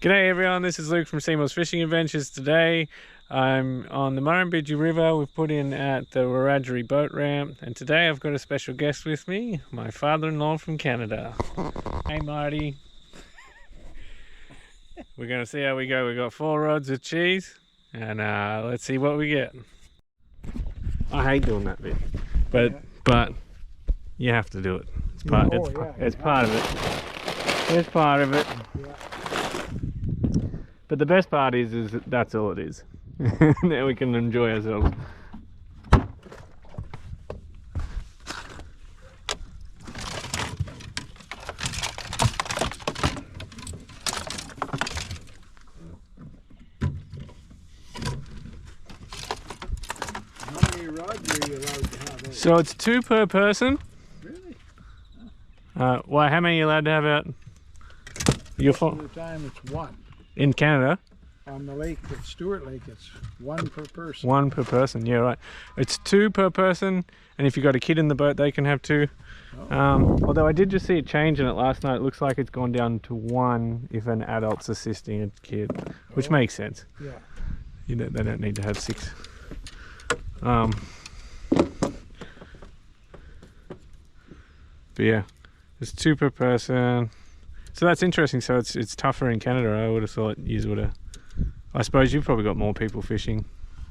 G'day everyone, this is Luke from Seymour's Fishing Adventures. Today I'm on the Murrumbidgee River. We've put in at the Wiradjuri boat ramp, and today I've got a special guest with me, my father-in-law from Canada. Hey Marty. We're going to see how we go. We've got 4 rods of cheese, and let's see what we get. I hate doing that bit, but you have to do it. It's part, it's part of it. It's part of it. Yeah. But the best part is that that's all it is. Now we can enjoy ourselves. How many rods are you allowed to have? So it's 2 per person. Really? Well, how many are you allowed to have out? Most of the time it's 1. In Canada? On the lake, at Stewart Lake, it's 1 per person. 1 per person, yeah, right. It's 2 per person, and if you've got a kid in the boat, they can have 2. Oh. Although I did just see it changing it last night. It looks like it's gone down to 1 if an adult's assisting a kid, which makes sense. Yeah. You know, they don't need to have 6. But yeah, it's 2 per person. So that's interesting. So it's tougher in Canada. I would have thought you would have. I suppose you've probably got more people fishing.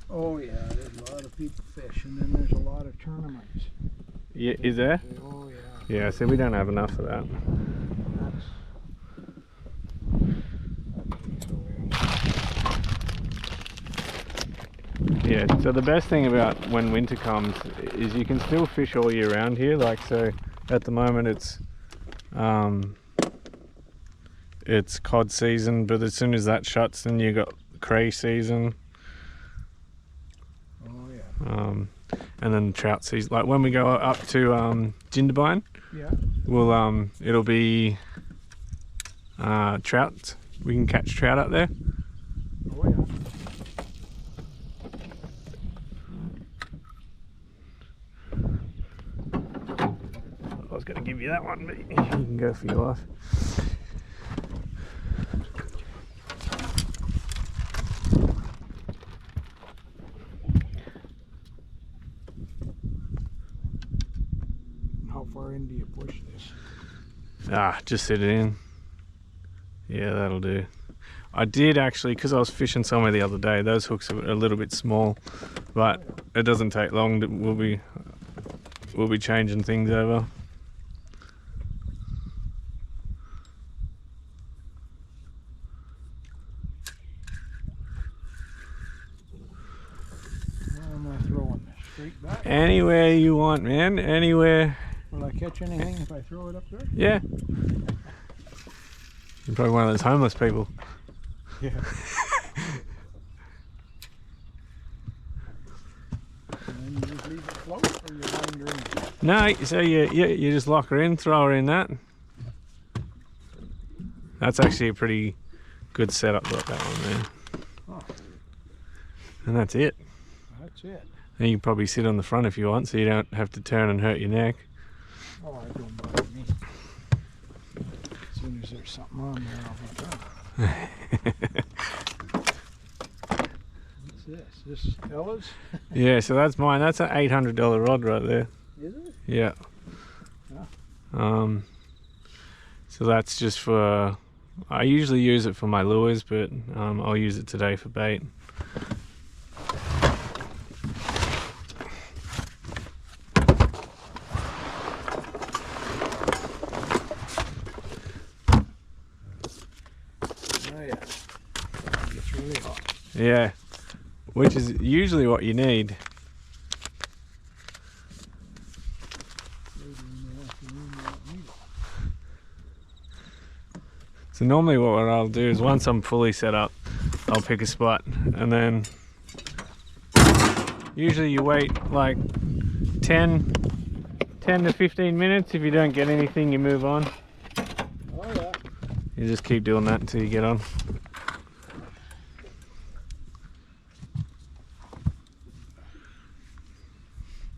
Oh yeah, there's a lot of people fish, and then there's a lot of tournaments. Yeah, is there? Oh yeah. Yeah, so we don't have enough of that. Yeah, so the best thing about when winter comes is you can still fish all year round here. Like, so at the moment it's cod season, but as soon as that shuts, then you got cray season. Oh yeah. And then trout season. Like when we go up to Jindabyne, yeah, we'll it'll be trout. We can catch trout up there. Oh yeah. I was going to give you that one, but you can go for your life. How far in do you push this? Just sit it in. Yeah, that'll do. I did actually, because I was fishing somewhere the other day, those hooks are a little bit small, but it doesn't take long. We'll be changing things over. Where am I throwing this? Straight back? Anywhere you want, man. Anywhere. Will I catch anything if I throw it up there? Yeah. You're probably one of those homeless people. Yeah. And then you just leave it float, or you wind her in? No, so you just lock her in, throw her in that. That's actually a pretty good setup, like that one there. Oh. And that's it. That's it. And you can probably sit on the front if you want, so you don't have to turn and hurt your neck. Oh, it don't bother me. As soon as there's something on there, I'll be done. What's this? This Ella's? Yeah, so that's mine. That's an $800 rod right there. Is it? Yeah. Yeah. So that's just for. I usually use it for my lures, but I'll use it today for bait. Yeah, which is usually what you need. So normally what I'll do is once I'm fully set up, I'll pick a spot, and then usually you wait like 10 to 15 minutes. If you don't get anything, you move on. Oh yeah. You just keep doing that until you get on.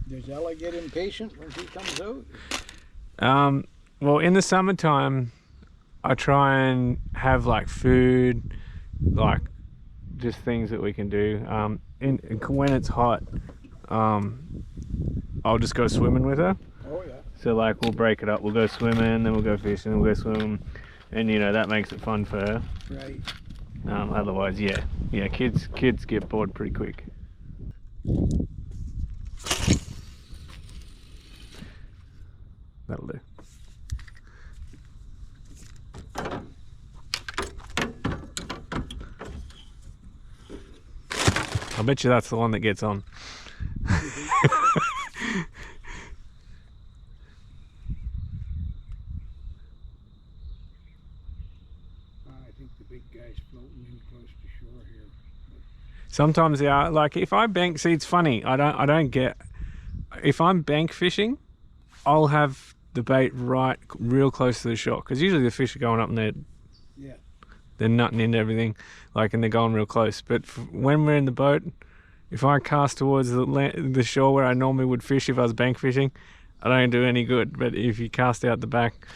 Does Ella get impatient when she comes out? Well, in the summertime, I try and have like food, like just things that we can do. When it's hot, I'll just go swimming with her. Oh yeah. So like we'll break it up. We'll go swimming, then we'll go fishing, then we'll go swimming, and you know that makes it fun for her. Right. Otherwise, yeah, kids get bored pretty quick. That'll do. I bet you that's the one that gets on. I think the big guy's floating in close to shore here. Sometimes they are. Like if I bank, see, it's funny. I don't get. If I'm bank fishing, I'll have the bait right real close to the shore because usually the fish are going up and they're nutting into everything, like, and they're going real close. But when we're in the boat, if I cast towards the shore where I normally would fish if I was bank fishing, I don't do any good. But if you cast out the back,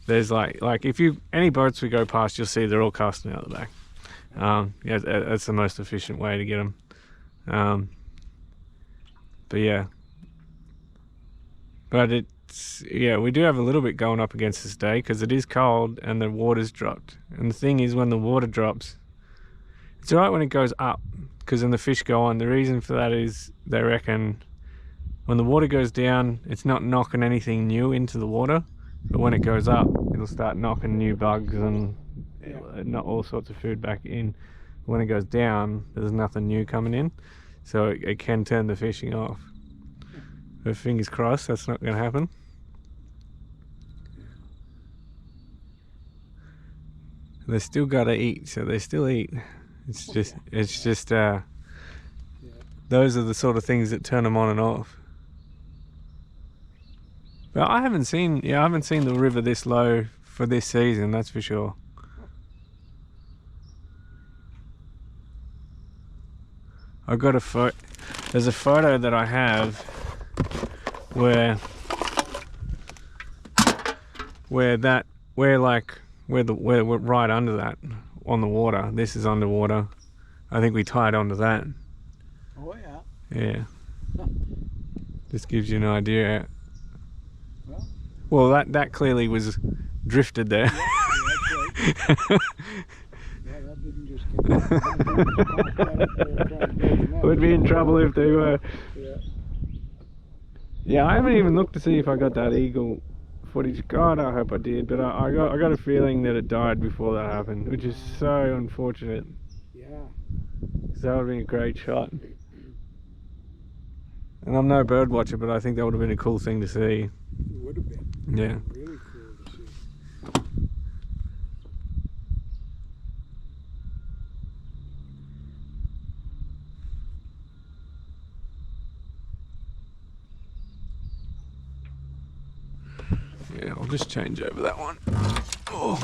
there's like if you any boats we go past, you'll see they're all casting out the back. Yeah, that's the most efficient way to get them. But yeah, but it's we do have a little bit going up against this day because it is cold and the water's dropped. And the thing is, when the water drops, it's alright when it goes up because then the fish go on. The reason for that is they reckon when the water goes down, it's not knocking anything new into the water, but when it goes up, it'll start knocking new bugs and not all sorts of food back in. When it goes down, there's nothing new coming in, so it can turn the fishing off. But fingers crossed that's not going to happen. They still got to eat, so they still eat. It's just those are the sort of things that turn them on and off. But I haven't seen the river this low for this season, that's for sure. I got a photo. There's a photo that I have where we're right under that on the water. This is underwater. I think we tied onto that. Oh yeah. Yeah. This gives you an idea. Well, that clearly was drifted there. Yeah, that's right. Yeah, that didn't just get Would be in trouble if they were. Yeah. Yeah, I haven't even looked to see if I got that eagle footage. God, I hope I did, but I got a feeling that it died before that happened, which is so unfortunate. Yeah. Because that would have been a great shot. And I'm no bird watcher, but I think that would have been a cool thing to see. It would have been. Yeah. Really cool to see. Yeah, I'll just change over that one. Oh.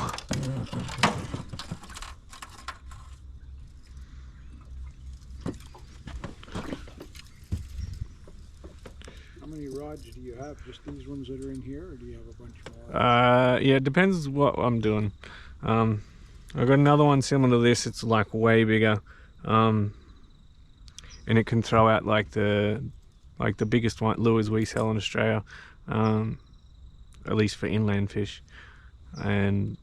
How many rods do you have? Just these ones that are in here, or do you have a bunch more? Yeah, it depends what I'm doing. I've got another one similar to this. It's like way bigger, and it can throw out like the biggest one lures we sell in Australia, at least for inland fish, and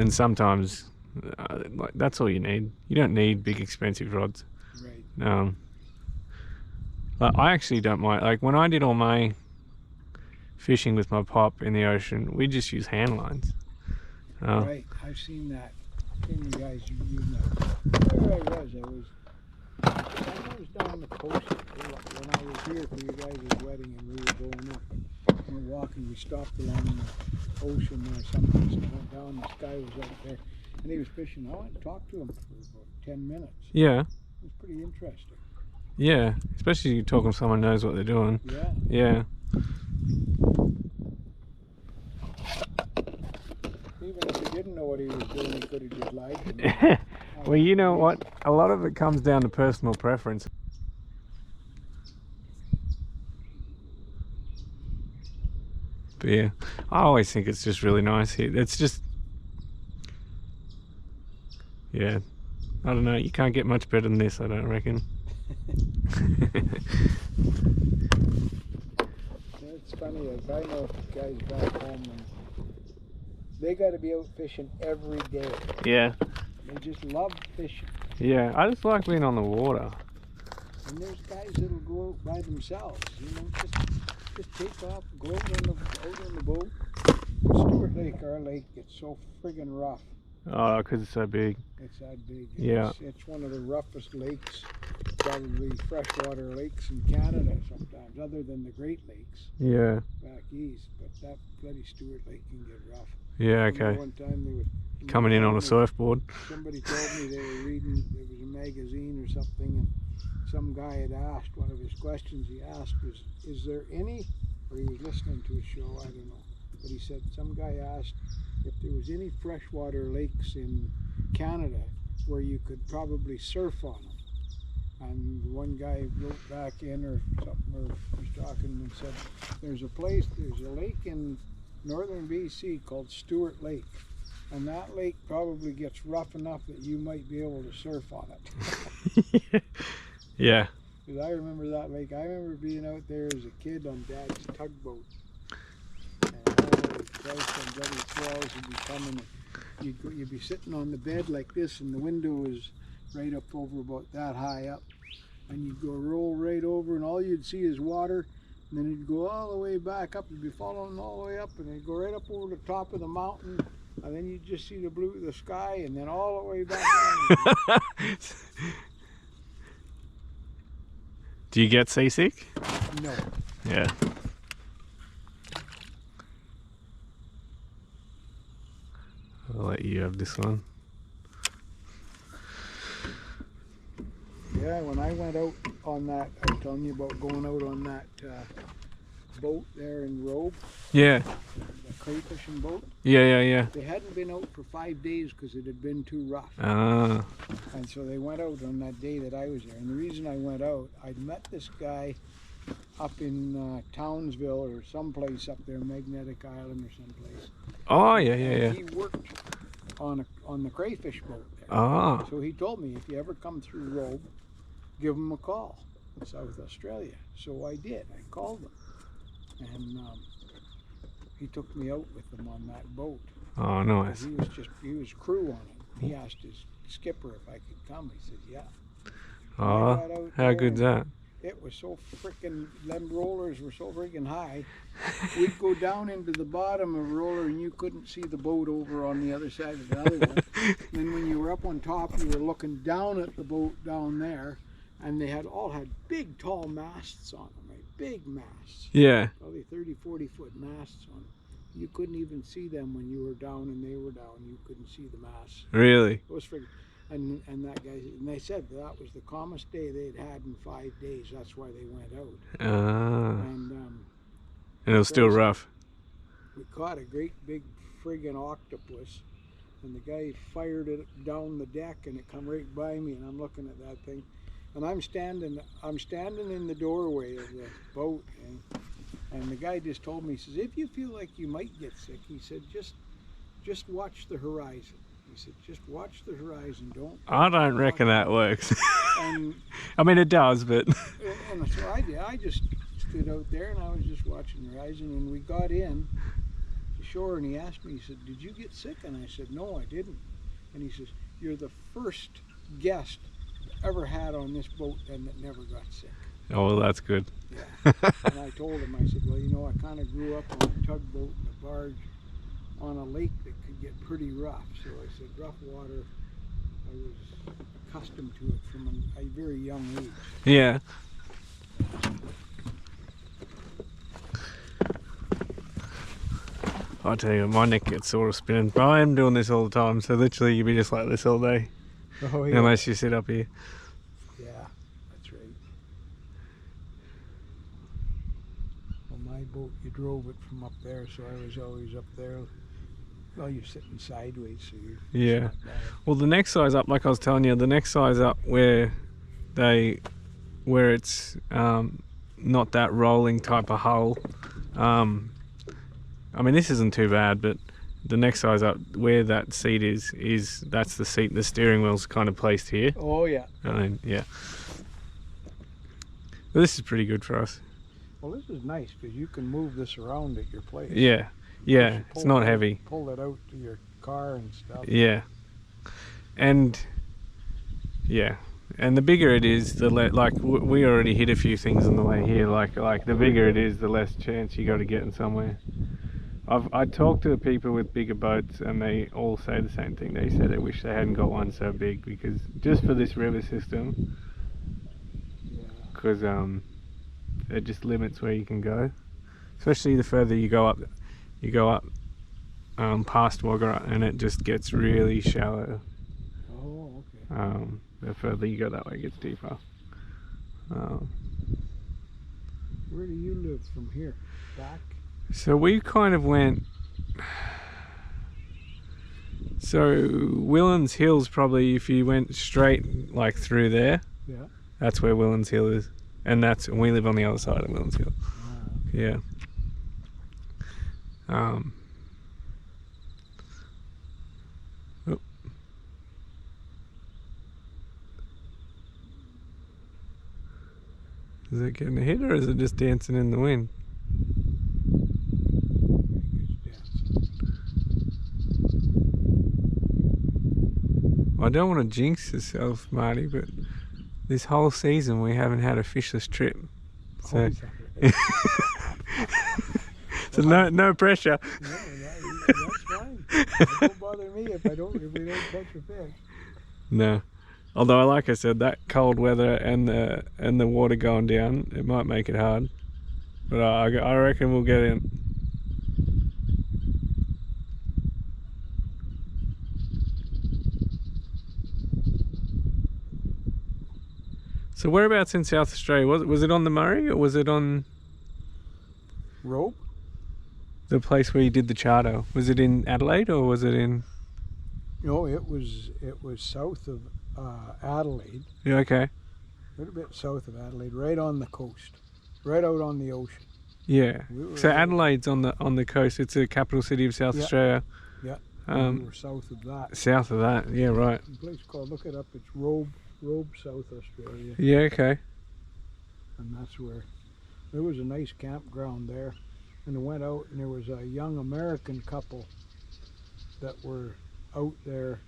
sometimes like that's all you need. You don't need big expensive rods. Right. But I actually don't mind. Like when I did all my fishing with my pop in the ocean, we just use hand lines. Right, I've seen that. I've seen you guys using that. Where I was down the coast when I was here for you guys' wedding, and we were going up. We were walking. We stopped along the ocean there someplace and went down. The sky was up there, and he was fishing. I went and talked to him for about 10 minutes. Yeah. It was pretty interesting. Yeah, especially talking to someone who knows what they're doing. Yeah. Yeah. Even if he didn't know what he was doing, he could have just lied to me. Well, you know what? A lot of it comes down to personal preference. But yeah, I always think it's just really nice here. It's just, yeah, I don't know, you can't get much better than this, I don't reckon. It's funny, as I know guys back home, and they got to be out fishing every day. Yeah. They just love fishing. Yeah, I just like being on the water. And there's guys that'll go out by themselves, you know, just take off, go out on the boat. Stewart Lake, our lake, gets so friggin' rough. Oh, because it's so big. It's that big. Yeah. It's one of the roughest lakes, probably freshwater lakes in Canada sometimes, other than the Great Lakes. Yeah. Back east, but that bloody Stewart Lake can get rough. Yeah, okay. One time they were coming in on a surfboard. Somebody told me they were reading, there was a magazine or something, and some guy had asked, one of his questions he asked was, is there any, or he was listening to a show, I don't know, but he said some guy asked if there was any freshwater lakes in Canada where you could probably surf on them. And one guy wrote back in or something, or was talking and said, there's a lake in northern BC called Stewart Lake. And that lake probably gets rough enough that you might be able to surf on it. Yeah. Because I remember that lake. I remember being out there as a kid on Dad's tugboat. And holy Christ, some bloody swells would be coming. And you'd be sitting on the bed like this, and the window was right up over about that high up. And you'd go roll right over, and all you'd see is water. And then you'd go all the way back up. You'd be following all the way up, and you'd go right up over the top of the mountain. And then you'd just see the sky, and then all the way back down. Do you get seasick? No. Yeah. I'll let you have this one. Yeah, when I went out on that, I was telling you about going out on that boat there in Robe. Yeah. The crayfishing boat. Yeah. They hadn't been out for 5 days because it had been too rough. Ah. And so they went out on that day that I was there. And the reason I went out, I'd met this guy up in Townsville or someplace up there, Magnetic Island or someplace. Oh, yeah. He worked on the crayfish boat there. Ah. So he told me, if you ever come through Robe, give him a call, South Australia. So I did. I called him. And he took me out with him on that boat. Oh, nice. He was crew on it. He asked his skipper if I could come. He said, yeah. Oh, how good's that? It was so freaking, them rollers were so freaking high. We'd go down into the bottom of a roller and you couldn't see the boat over on the other side of the other one. Then when you were up on top, you were looking down at the boat down there, and they all had big tall masts on them, right? Big masts. Yeah. Probably 30, 40 foot masts on them. You couldn't even see them when you were down and they were down. You couldn't see the masts. Really? It was freaking. And that guy, and they said that was the calmest day they'd had in 5 days. That's why they went out. Ah. And it was still rough. We caught a great big friggin' octopus, and the guy fired it down the deck, and it come right by me, and I'm looking at that thing, and I'm standing in the doorway of the boat, and the guy just told me, he says, if you feel like you might get sick, he said, just watch the horizon. He said, just watch the horizon, don't. I don't reckon that works. And, I mean, it does, but. And so I did. I just stood out there and I was just watching the horizon, and we got in to shore, and he asked me, he said, did you get sick? And I said, no, I didn't. And he says, you're the first guest I've ever had on this boat and that never got sick. Oh, well, that's good. Yeah. And I told him, I said, well, you know, I kind of grew up on a tugboat and a barge on a lake that could get pretty rough. So I said, rough water, I was accustomed to it from a very young age. Yeah. I tell you, my neck gets sort of spinning, but I am doing this all the time, so literally you'll be just like this all day. Oh, yeah. Unless you sit up here. Yeah, that's right. Well, my boat, you drove it from up there, so I was always up there. Well, you're sitting sideways, so you're. Yeah. Well, the next size up, like I was telling you, the next size up where it's not that rolling type of hull, I mean, this isn't too bad, but the next size up, where that seat is that's the seat. The steering wheel's kind of placed here. Oh yeah. And then, yeah. But this is pretty good for us. Well, this is nice because you can move this around at your place. Yeah, yeah. It's not heavy. Pull it out to your car and stuff. Yeah. And yeah, and the bigger it is, the we already hit a few things on the way here. Like the bigger it is, the less chance you got to get in somewhere. I talked to people with bigger boats, and they all say the same thing. They said they wish they hadn't got one so big, because just for this river system, because it just limits where you can go. Especially the further you go up past Wagga, and it just gets really shallow. Oh, okay. The further you go that way, it gets deeper. Where do you live from here? Back? So we kind of went. So Willans Hill's probably, if you went straight like through there, Yeah. that's where Willans Hill is, and we live on the other side of Willans Hill. Oh, okay. Yeah. Oh. Is it getting a hit, or is it just dancing in the wind? I don't want to jinx yourself, Marty, but this whole season we haven't had a fishless trip. So, so no pressure. No, that's fine. It don't bother me if we don't catch a fish. No. Although, like I said, that cold weather and the water going down, it might make it hard. But I reckon we'll get in. So whereabouts in South Australia was it on the Murray, or was it on Rope? the place where you did the charter? Was it in Adelaide, or was it in? No, it was south of Adelaide. Yeah, okay. A little bit south of Adelaide, right on the coast, right out on the ocean. Yeah. So Adelaide's on the coast. It's the capital city of South Australia. Yeah. We were south of that. South of that. Yeah, right. A place called, look it up. It's Robe, South Australia. Yeah, okay. And that's where there was a nice campground there. And I went out, and there was a young American couple that were out there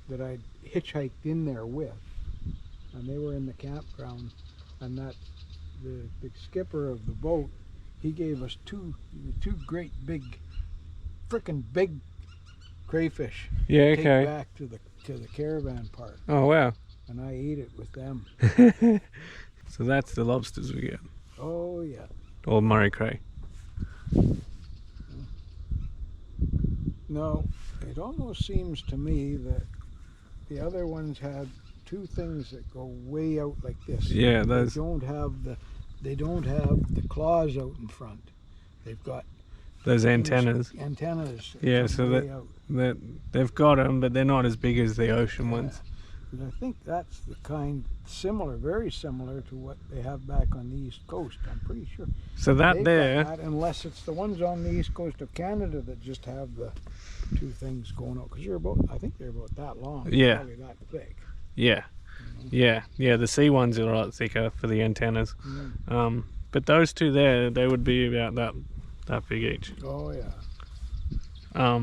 that I hitchhiked in there with, and they were in the campground. And that the skipper of the boat, he gave us two great big, frickin' big crayfish. Yeah, okay. Take back to the caravan park. Oh wow. And I ate it with them. So that's the lobsters we get. Oh yeah. Or Murray cray. No, it almost seems to me that the other ones had two things that go way out like this. Yeah, those. They don't have the claws out in front. They've got those antennas. Antennas. Yeah, so that they've got them, but they're not as big as the ocean ones. But I think that's the kind very similar to what they have back on the east coast. I'm pretty sure. So that unless it's the ones on the east coast of Canada that just have the two things going out, because I think they're about that long. Yeah. Probably that thick. Yeah. Yeah. The sea ones are a lot thicker for the antennas. Mm. But those two there, they would be about that big each. Oh yeah.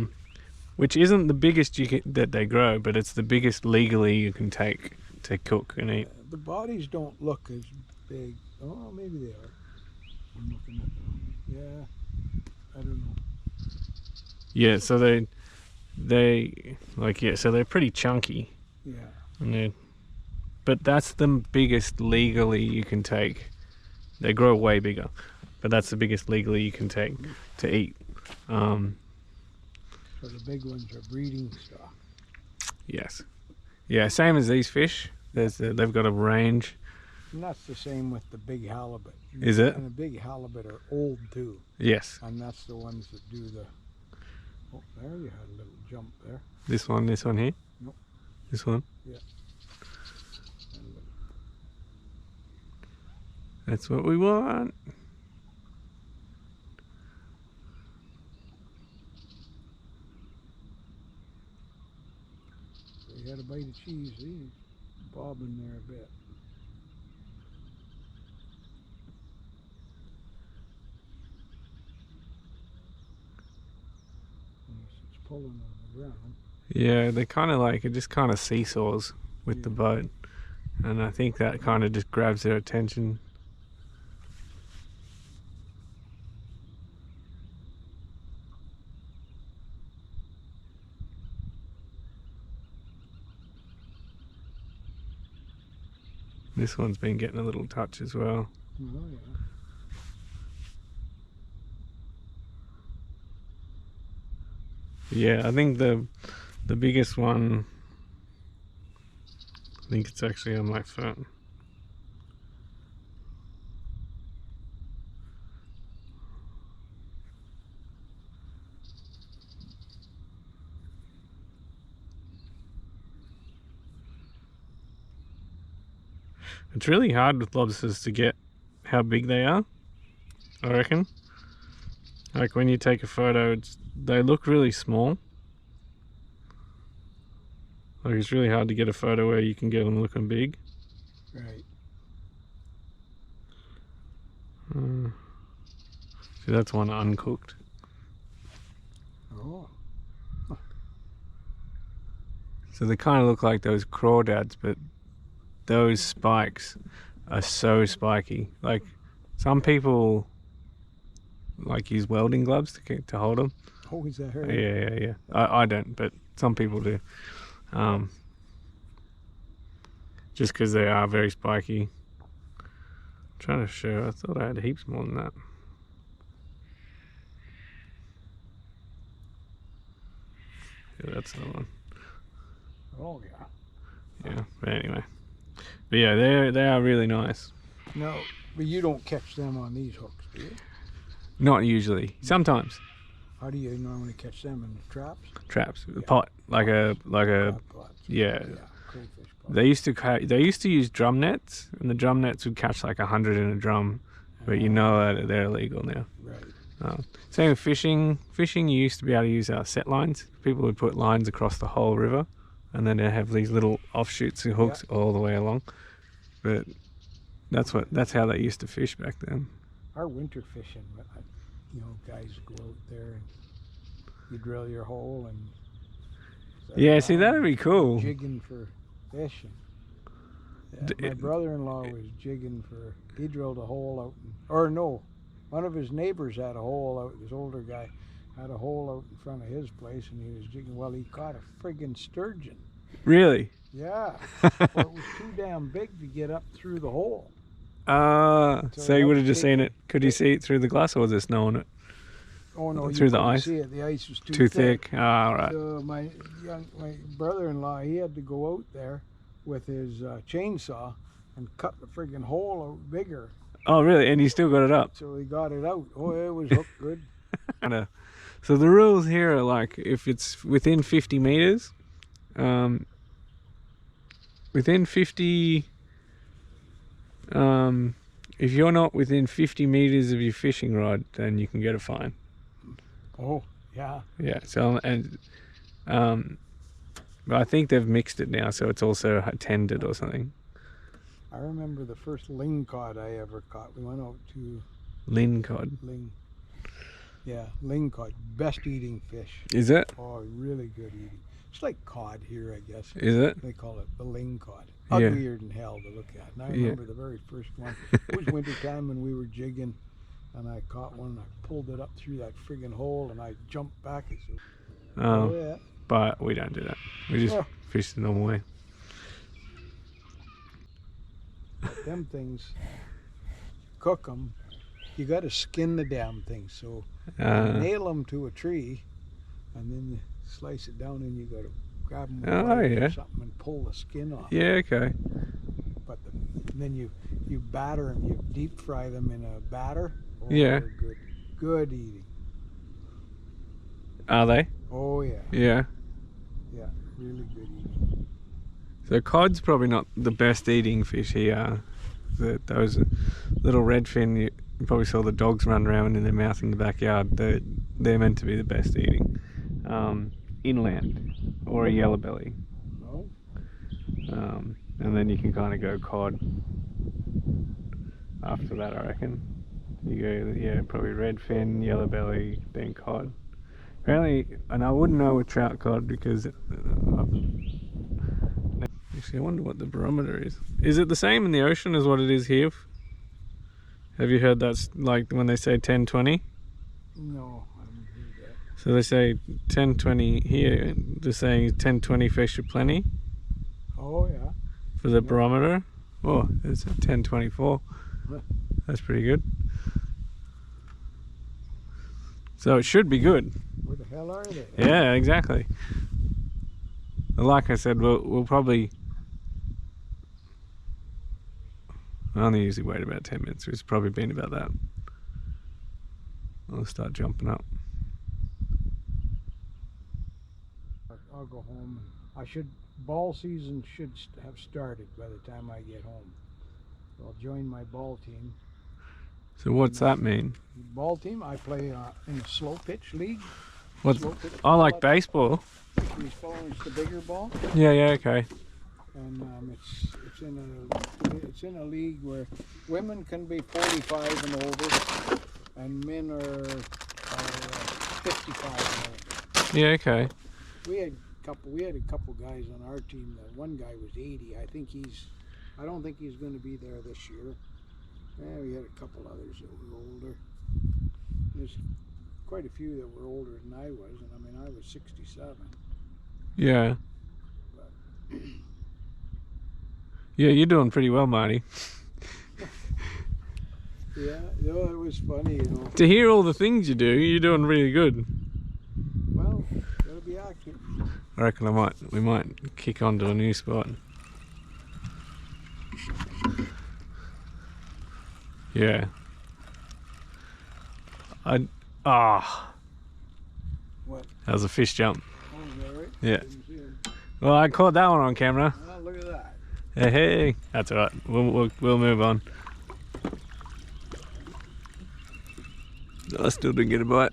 Which isn't the biggest that they grow, but it's the biggest legally you can take to cook and eat. The bodies don't look as big. Oh, maybe they are. I'm looking at them. Yeah, I don't know. Yeah, so so they're pretty chunky. Yeah. But that's the biggest legally you can take. They grow way bigger, but that's the biggest legally you can take to eat. So the big ones are breeding stock. Yes. Yeah, same as these fish. They've got a range. And that's the same with the big halibut. Is it? And the big halibut are old too. Yes. And that's the ones that do the... Oh, there you had a little jump there. This one here? Nope. This one? Yeah. That's what we want. cheese. He's bobbing there a bit. It's pulling on the ground. Yeah, they kind of like, it just kind of seesaws with the boat. And I think that kind of just grabs their attention. This one's been getting a little touch as well. Oh, yeah. Yeah, I think the biggest one, I think it's actually on my phone. It's really hard with lobsters to get how big they are, I reckon. Like when you take a photo, they look really small. Like it's really hard to get a photo where you can get them looking big. Right. See, that's one uncooked. Oh. So they kind of look like those crawdads, but those spikes are so spiky. Like some people like use welding gloves to hold them. Oh, is that her? Yeah. I don't, but some people do. Just because they are very spiky. I'm trying to show. I thought I had heaps more than that. Yeah, that's the one. Oh, yeah. Yeah, but anyway. But yeah, they are really nice. No, but you don't catch them on these hooks, do you? Not usually. Sometimes. How do you normally catch them, in the traps? Traps. Yeah. Pot. Like a Crab pots. yeah. Crayfish pots. They used to use drum nets, and the drum nets would catch like 100 in a drum, but you know that they're illegal now. Right. Same with fishing. Fishing, you used to be able to use set lines. People would put lines across the whole river, and then they have these little offshoots and hooks all the way along. But that's how they used to fish back then. Our winter fishing, guys go out there and you drill your hole and yeah, see, that'd be cool. Jigging for fishing. Yeah, my brother-in-law was jigging for. He drilled a hole out, one of his neighbors had a hole out. This older guy had a hole out in front of his place, and he was jigging. Well, he caught a friggin' sturgeon. Really? Yeah. Well, it was too damn big to get up through the hole. So you would have just seen it. Could you see it through the glass, or was there snow on it? Oh no, through the ice. See it. The ice was too thick. Right. So my brother-in-law, he had to go out there with his chainsaw and cut the friggin' hole out bigger. Oh really? And he still got it up? So he got it out. Oh, it was hooked good. So the rules here are like, if it's within 50 meters, within 50, if you're not within 50 meters of your fishing rod, then you can get a fine. Oh, yeah. Yeah. So but I think they've mixed it now, so it's also tended or something. I remember the first lingcod I ever caught. We went out to Lingcod. Lingcod, best eating fish. Is it? Oh, really good eating. It's like cod here, I guess. Is it? They call it the lingcod. Yeah. Uglier than hell to look at. And I remember the very first one. It was winter time when we were jigging, and I caught one. I pulled it up through that friggin' hole, and I jumped back. And said, yeah. But we don't do that. We just fish the normal way. Them things, cook them. You got to skin the damn thing. So you nail them to a tree, and then you slice it down, and you got to grab them with or something and pull the skin off. Yeah, okay. But then you batter them. You deep fry them in a batter. Oh, yeah. Good eating. Are they? Oh yeah. Yeah. Yeah, really good eating. So cod's probably not the best eating fish here. Those little redfin, you probably saw the dogs run around in their mouth in the backyard. They're meant to be the best eating. Inland, or a yellow belly. Oh. And then you can kind of go cod after that, I reckon. You go, yeah, probably redfin, yellow belly, then cod. Apparently, and I wouldn't know with trout cod because actually I wonder what the barometer is. Is it the same in the ocean as what it is here? Have you heard that's like when they say 10-20? No, I haven't heard that. So they say 10-20 here, they're saying 10-20 fish are plenty Oh yeah. for the barometer. Oh, it's 10-24. That's pretty good. So it should be good. Where the hell are they? Yeah, exactly. Like I said, we'll probably I only usually wait about 10 minutes. It's probably been about that. I'll start jumping up. I'll go home. Ball season should have started by the time I get home. I'll join my ball team. So what's that mean? Ball team, I play in a slow pitch league. What's, I like baseball. It's the bigger ball. Yeah, okay. And it's in a league where women can be 45 and over, and men are 55 and over. Yeah, okay. We had a couple guys on our team. One guy was 80. I don't think he's going to be there this year. Yeah, we had a couple others that were older. There's quite a few that were older than I was, and I mean I was 67. Yeah. But yeah, you're doing pretty well, Marty. yeah, it was funny, To hear all the things you do, you're doing really good. Well, gotta be active. I reckon we might kick on to a new spot. Yeah. What? That was a fish jump. Oh, is that right? Yeah. Didn't see him. Well, I caught that one on camera. Oh, look at that. Hey, that's all right. We'll move on. I still didn't get a bite.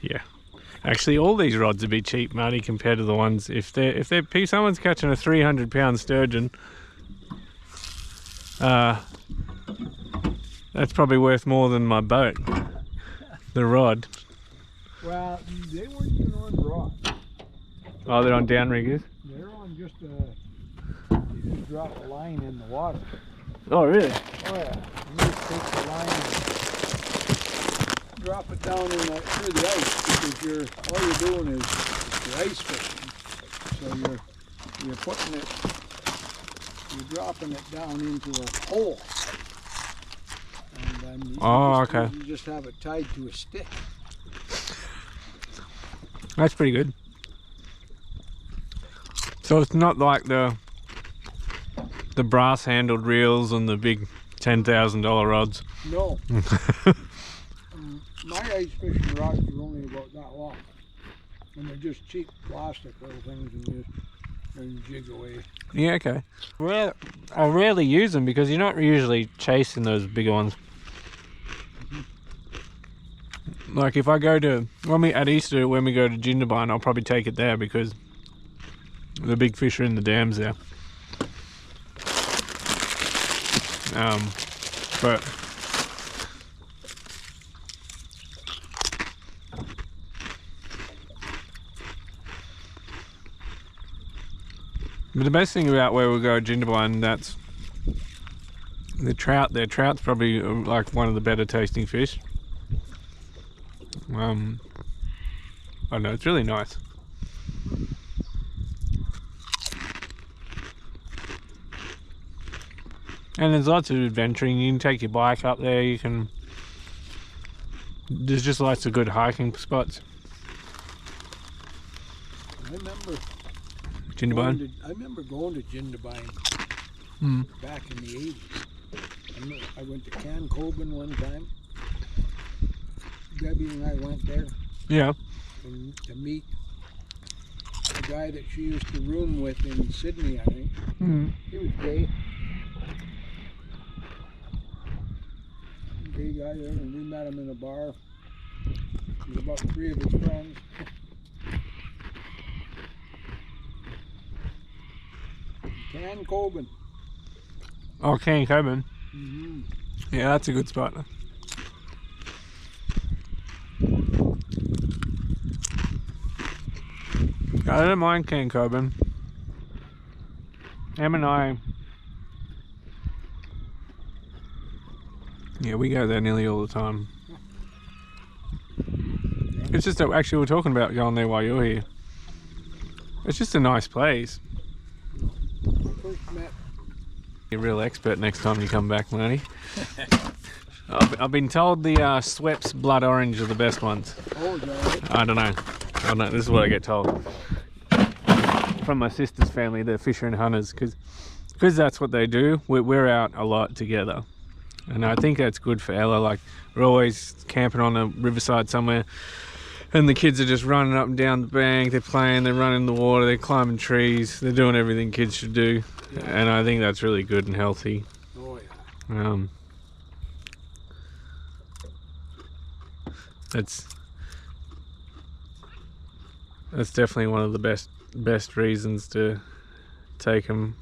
Yeah. Actually, all these rods would be cheap, Marty, compared to the ones if someone's catching a 300-pound sturgeon. That's probably worth more than my boat. The rod. Well, they weren't even on rod. Oh, they're on downriggers? They're on just you just drop a line in the water. Oh, really? Oh yeah. You just take the line and drop it down through the ice, because all you're doing is you're ice fishing. So you're dropping it down into a hole. And then you just have it tied to a stick. That's pretty good. So it's not like the brass handled reels and the big $10,000 rods. No. My ice fishing rods are only about that long, and they're just cheap plastic little things, and you jig away. Yeah, okay. I rarely use them because you're not usually chasing those bigger ones. Like if I go at Easter when we go to Jindabyne, I'll probably take it there because the big fish are in the dams there. But the best thing about where we go at Jindabyne, that's the trout. Their trout's probably like one of the better tasting fish. I don't know, it's really nice. And there's lots of adventuring. You can take your bike up there. There's just lots of good hiking spots. I remember Jindabyne. I remember going to Jindabyne back in the 80s. I went to Cancoban one time. Debbie and I went there. Yeah. To meet the guy that she used to room with in Sydney, I think. He was gay. Gay guy there, and we met him in a bar. with about 3 of his friends. Can Coben. Oh, King Coben. Mm-hmm. Yeah, that's a good spot. I don't mind King Coben. Em and I, yeah, we go there nearly all the time. It's just that actually we're talking about going there while you're here. It's just a nice place. First met. You're a real expert next time you come back, Marty. I've been told the Sweps Blood Orange are the best ones. Oh, yeah. I don't know. This is what I get told from my sister's family, the fisher and hunters, because that's what they do. We're out a lot together, and I think that's good for Ella. Like, we're always camping on a riverside somewhere, and the kids are just running up and down the bank. They're playing, they're running in the water, they're climbing trees, they're doing everything kids should do. Yeah. And I think that's really good and healthy. Oh yeah. That's definitely one of the best reasons to take them.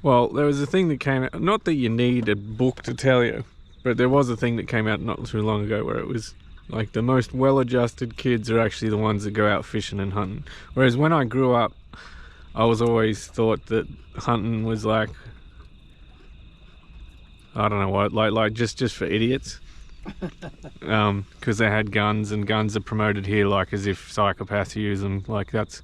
Well, there was a thing that came out, not that you need a book to tell you, but there was a thing that came out not too long ago where it was like the most well-adjusted kids are actually the ones that go out fishing and hunting. Whereas when I grew up, I was always thought that hunting was like, I don't know what, like just for idiots. Because they had guns, and guns are promoted here like as if psychopaths use them. Like that's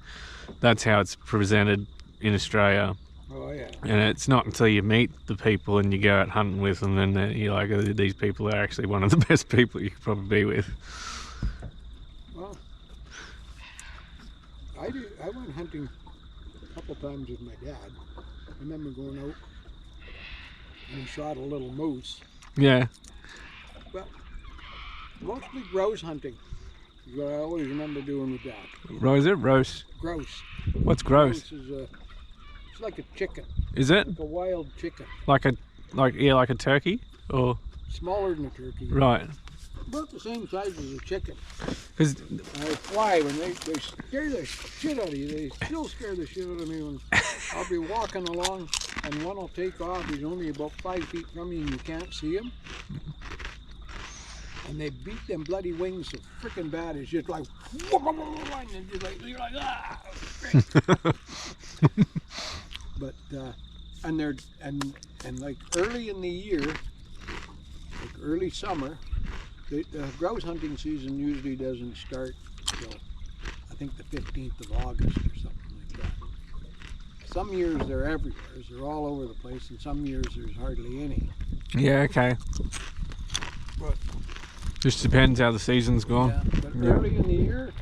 how it's presented in Australia. Oh yeah. And it's not until you meet the people and you go out hunting with them, then you're like, these people are actually one of the best people you could probably be with. Well, I went hunting a couple times with my dad. I remember going out and he shot a little moose. Yeah. But mostly grouse hunting is what I always remember doing with Dad. Is it roast? Grouse. What's grouse? Grouse is it's like a chicken. Is it? Like a wild chicken. Like a turkey, or smaller than a turkey. Right. About the same size as a chicken. Because they fly when they scare the shit out of you. They still scare the shit out of me when I'll be walking along and one will take off. He's only about 5 feet from you and you can't see him. And they beat them bloody wings so freaking bad. It's just like, and you're like ah. But and they're and like early in the year, like early summer, the grouse hunting season usually doesn't start till I think the 15th of August or something like that. Some years they're everywhere, they're all over the place, and some years there's hardly any. Yeah, okay. But just depends how the season's gone. Yeah, but early in the year,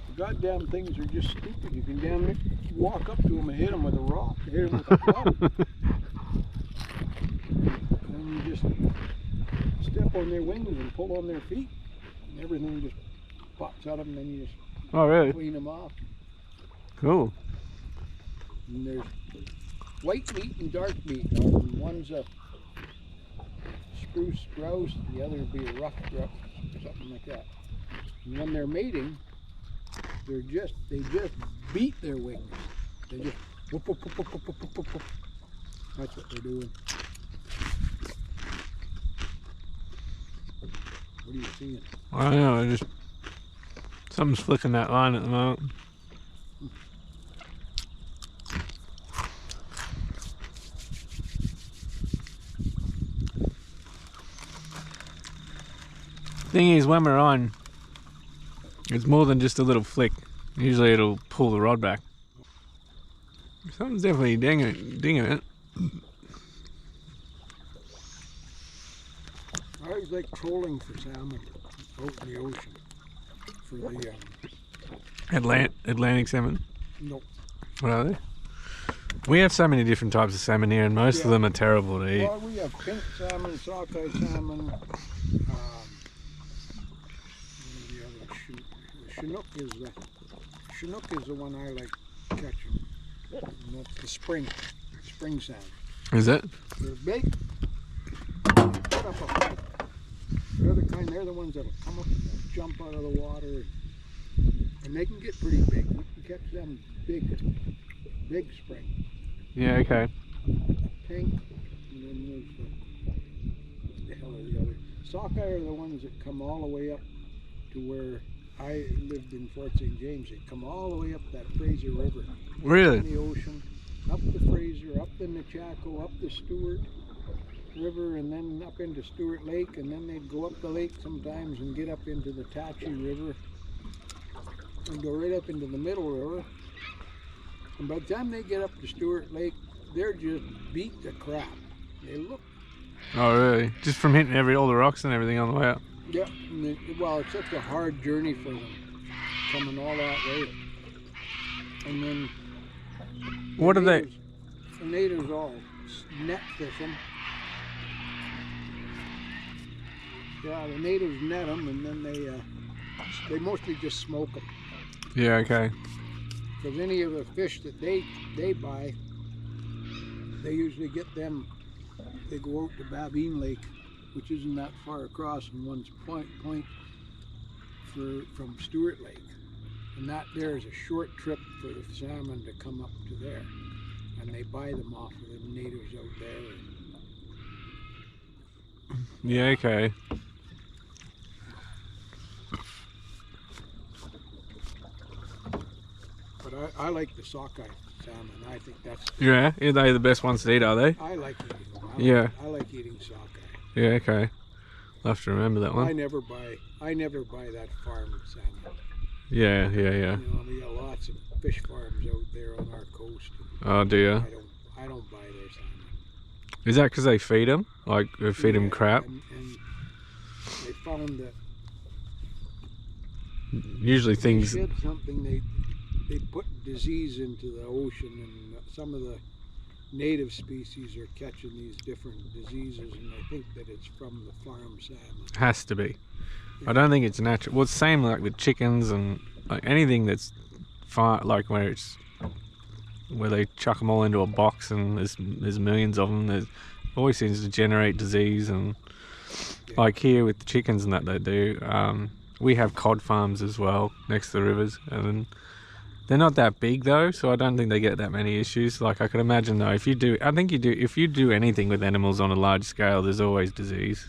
the goddamn things are just stupid. You can damn near walk up to them and hit them with a rock, hit them with a club. And you just step on their wings and pull on their feet, and everything just pops out of them, and then you just clean them off. Cool. And there's white meat and dark meat. And one's a spruce grouse, the other would be a rough grouse, or something like that. And when they're mating, they just beat their wings. They just whoop, whoop, whoop, whoop, whoop, whoop, whoop. That's what they're doing. What are you seeing? I don't know, something's flicking that line at the moment. Thing is, when we're on, it's more than just a little flick. Usually it'll pull the rod back. Something's definitely dinging it. I always like trolling for salmon out in the ocean. For the Atlantic salmon? Nope. What are they? We have so many different types of salmon here, and most of them are terrible to eat. Well, we have pink salmon, sockeye salmon. Chinook is the one I like catching. And that's the spring salmon. Is it? They're big. Put up a fight. They're the kind. They're the ones that'll come up and jump out of the water, and they can get pretty big. You can catch them big spring. Yeah, okay. Pink, and then there's the hell are the other? Sockeye are the ones that come all the way up to where I lived in Fort St. James. They come all the way up that Fraser River. Really? In the ocean, up the Fraser, up the Nechako, up the Stewart River, and then up into Stewart Lake, and then they'd go up the lake sometimes and get up into the Tachi River and go right up into the Middle River. And by the time they get up to Stewart Lake, they're just beat to crap. They look. Oh, really? Just from hitting all the rocks and everything on the way up? Yeah, and well, it's such a hard journey for them, coming all that way. And then what are they? The natives all net fish them. Yeah, the natives net them, and then they mostly just smoke them. Yeah, okay. Because any of the fish that they buy, they usually get them. They go out to Babine Lake, which isn't that far across in one's point from Stewart Lake, and that there is a short trip for the salmon to come up to there, and they buy them off of the natives out there. Yeah, okay. But I like the sockeye salmon. I think that's. Yeah, are they the best ones to eat, are they? I like eating them. I like eating sockeye. Yeah, okay. I'll have to remember that one. I never buy that farm salmon. Yeah. You know, we got lots of fish farms out there on our coast. Oh, do you? I don't buy their salmon. Is that because they feed them? Like, they feed them crap? And they found that usually things. They shed something, they put disease into the ocean, and some of the native species are catching these different diseases, and I think that it's from the farm salmon. Has to be. I don't think it's natural. Well, it's the same like with chickens and like anything that's like where they chuck them all into a box and there's millions of them. It always seems to generate disease, and like here with the chickens and that they do. We have cod farms as well next to the rivers, and they're not that big though, so I don't think they get that many issues. Like I could imagine though, if you do anything with animals on a large scale, there's always disease.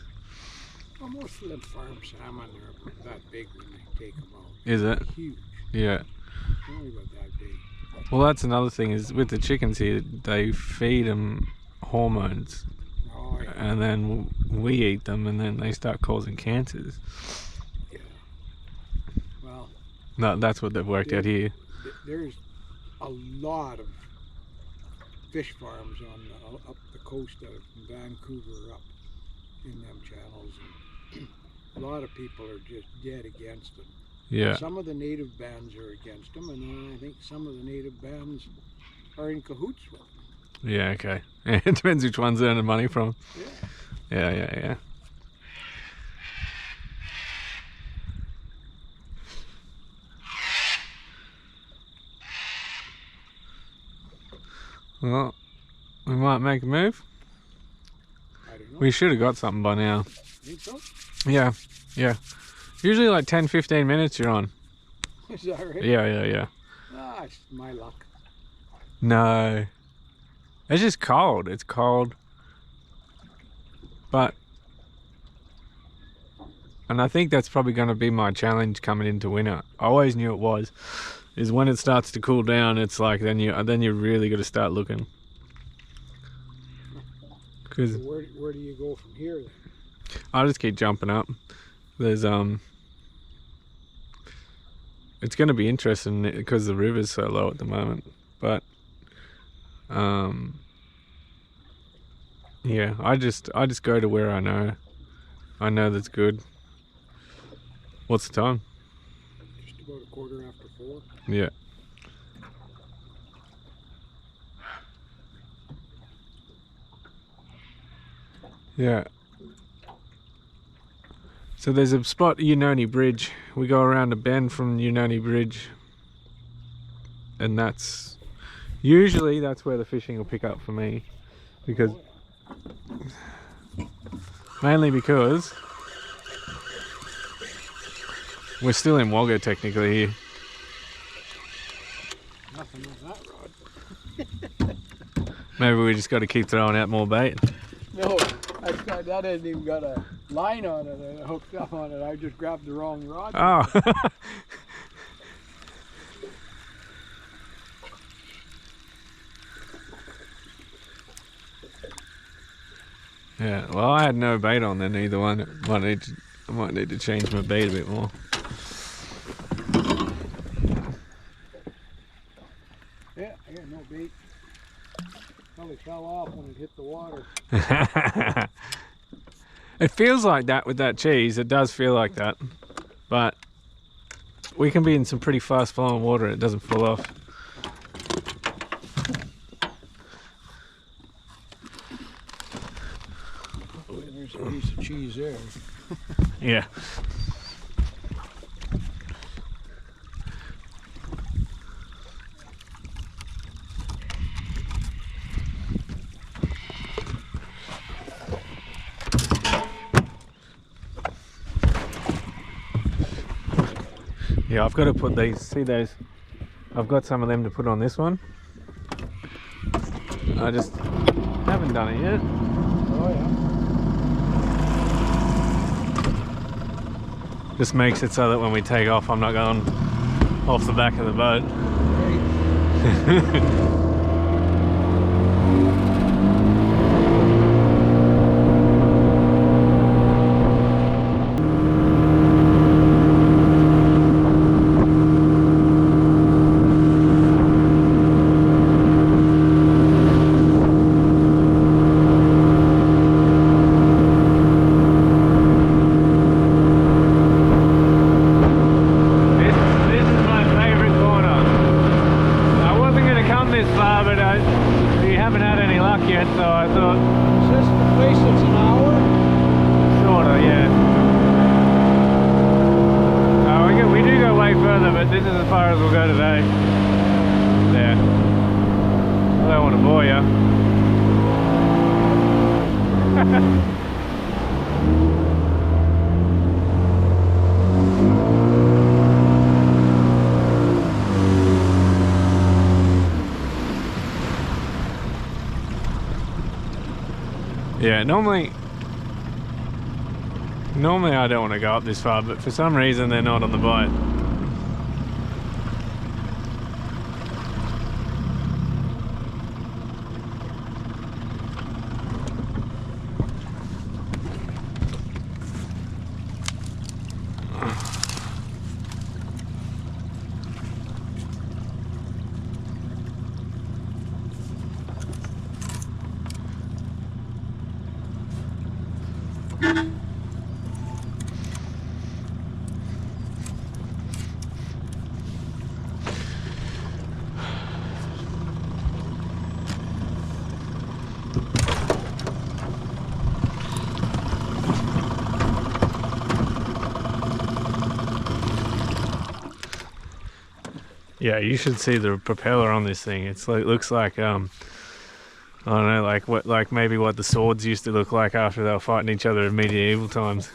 Well, most of them farm salmon are that big when they take them out. Is it? Huge. Yeah. Only about that big. Well, that's another thing is with the chickens here, they feed them hormones, and then we eat them, and then they start causing cancers. Yeah. Well. No, that's what they've worked out here. There's a lot of fish farms up the coast out from Vancouver up in them channels, and a lot of people are just dead against them. Yeah. Some of the native bands are against them, and I think some of the native bands are in cahoots with them. Yeah, okay. It depends which one's earning money from. Yeah. Yeah. Well, we might make a move. I don't know. We should have got something by now. Think so? Yeah. Usually like 10-15 minutes you're on. Is that right? Yeah. Ah, it's my luck. No. It's just cold. It's cold. And I think that's probably going to be my challenge coming into winter. I always knew it was. Is when it starts to cool down, it's like then you really got to start looking. Cause So where do you go from here then? I'll just keep jumping up. There's it's going to be interesting because the river's so low at the moment. But yeah, I just go to where I know that's good. What's the time? Just about 4:15. Yeah. Yeah. So there's a spot, Unoni Bridge. We go around a bend from Unoni Bridge, and that's usually where the fishing will pick up for me, because mainly because We're still in Wagga technically here. Nothing with that rod. Maybe we just got to keep throwing out more bait. No, that hasn't even got a line on it and hooked up on it. I just grabbed the wrong rod. Oh. Yeah, well, I had no bait on then either one. I might need to change my bait a bit more. Yeah, I got no bait. Probably fell off when it hit the water. It feels like that with that cheese. It does feel like that. But we can be in some pretty fast flowing water and it doesn't fall off. There's a piece of cheese there. Yeah. Yeah, I've got to put these, see those, I've got some of them to put on this one. I just haven't done it yet. Oh yeah. Just makes it so that when we take off, I'm not going off the back of the boat. This is as far as we'll go today. There. I don't want to bore you. Yeah, normally I don't want to go up this far, but for some reason they're not on the bite. Yeah, you should see the propeller on this thing. It's like, looks like I don't know, like maybe what the swords used to look like after they were fighting each other in medieval times.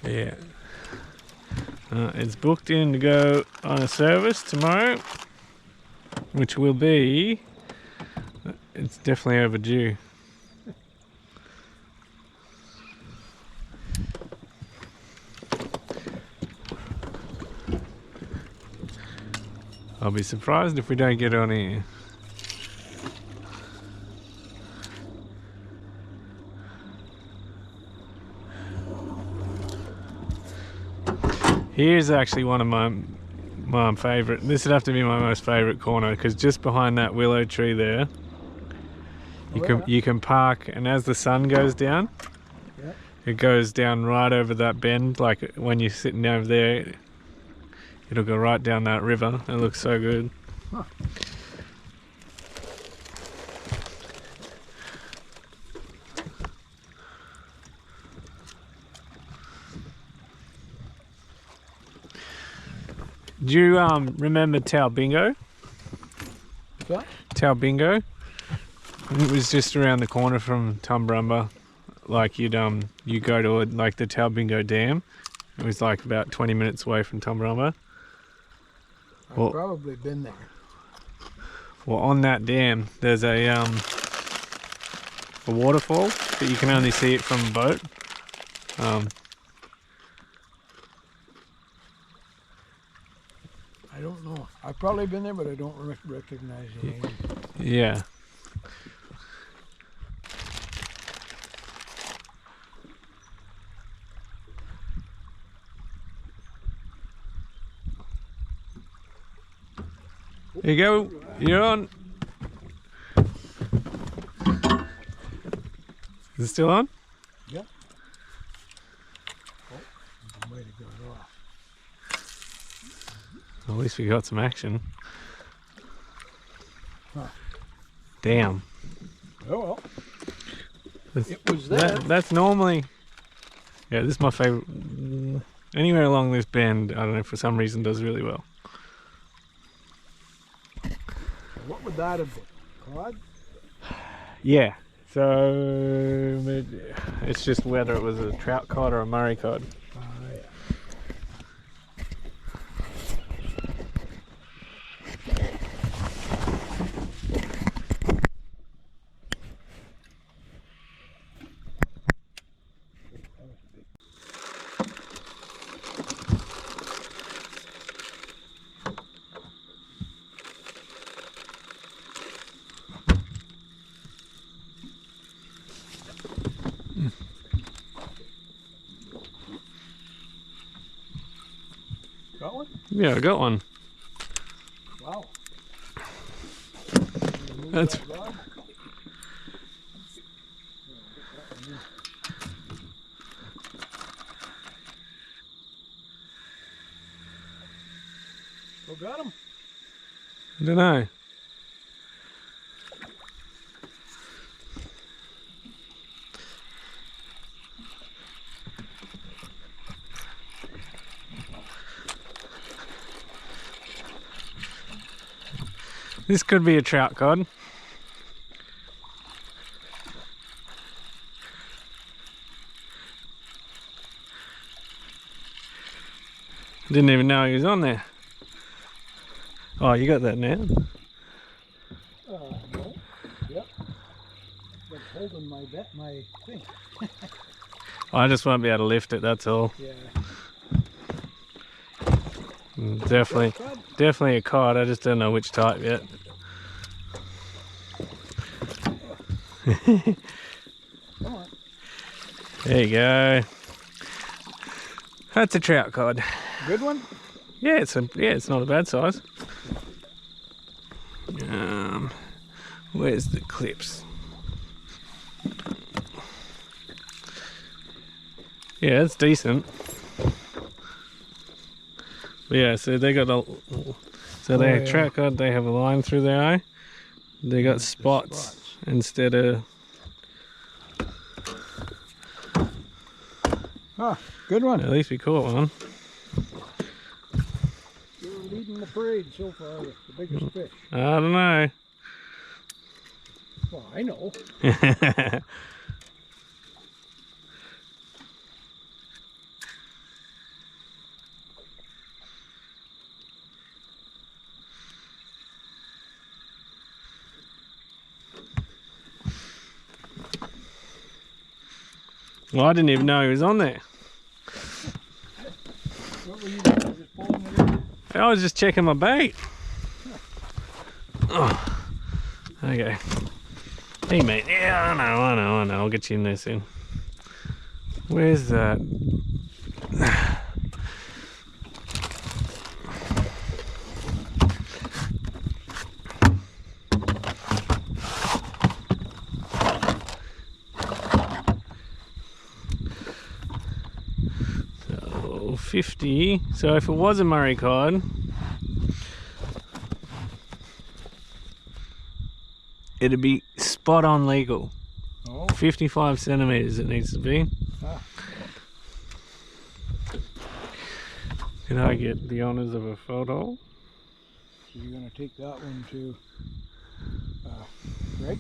Yeah. It's booked in to go on a service tomorrow, which will be, it's definitely overdue. I'll be surprised if we don't get on here. Here's actually one of my favourite. This would have to be my most favourite corner, because just behind that willow tree there, you can park, and as the sun goes down, it goes down right over that bend. Like when you're sitting over there, it'll go right down that river. It looks so good. Huh. Do you remember Tau Bingo? What? Tau Bingo? It was just around the corner from Tumbarumba like you go to like the Talbingo Dam. It was like about 20 minutes away from Tombarumba. I've probably been there. Well, on that dam, there's a waterfall, but you can only see it from a boat. I don't know. I've probably been there, but I don't recognize the name. Yeah. There you go. You're on. Is it still on? Yep. Oh, I might have got off. At least we got some action. Huh. Damn. Oh well. It was there. That's normally. Yeah, this is my favorite. Anywhere along this bend, I don't know, for some reason does really well. What would that have been? Cod? Yeah. So it's just whether it was a trout cod or a Murray cod. Yeah. Got one? Yeah, I got one. Wow. That's. Who got him? I don't know. This could be a trout cod. Didn't even know he was on there. Oh, you got that now? No. Yep. But holding my thing. I just won't be able to lift it, that's all. Yeah. Definitely a cod, I just don't know which type yet. Come on. There you go. That's a trout cod. Good one? Yeah, it's not a bad size. Where's the clips? Yeah, it's decent. But yeah, so they got a trout cod. They have a line through their eye. They got spots instead of. Ah, good one. At least we caught one. You're leading the parade so far with the biggest fish. I don't know. Well, I know. Well, I didn't even know he was on there. What were you doing? Just pulling it in? I was just checking my bait. Oh, okay. Hey, mate. Yeah, I know. I'll get you in there soon. Where's that? So 50. So if it was a Murray cod, it'd be spot on legal. Oh. 55 centimeters it needs to be. Ah. Can I get the honors of a photo? So you're going to take that one to Greg?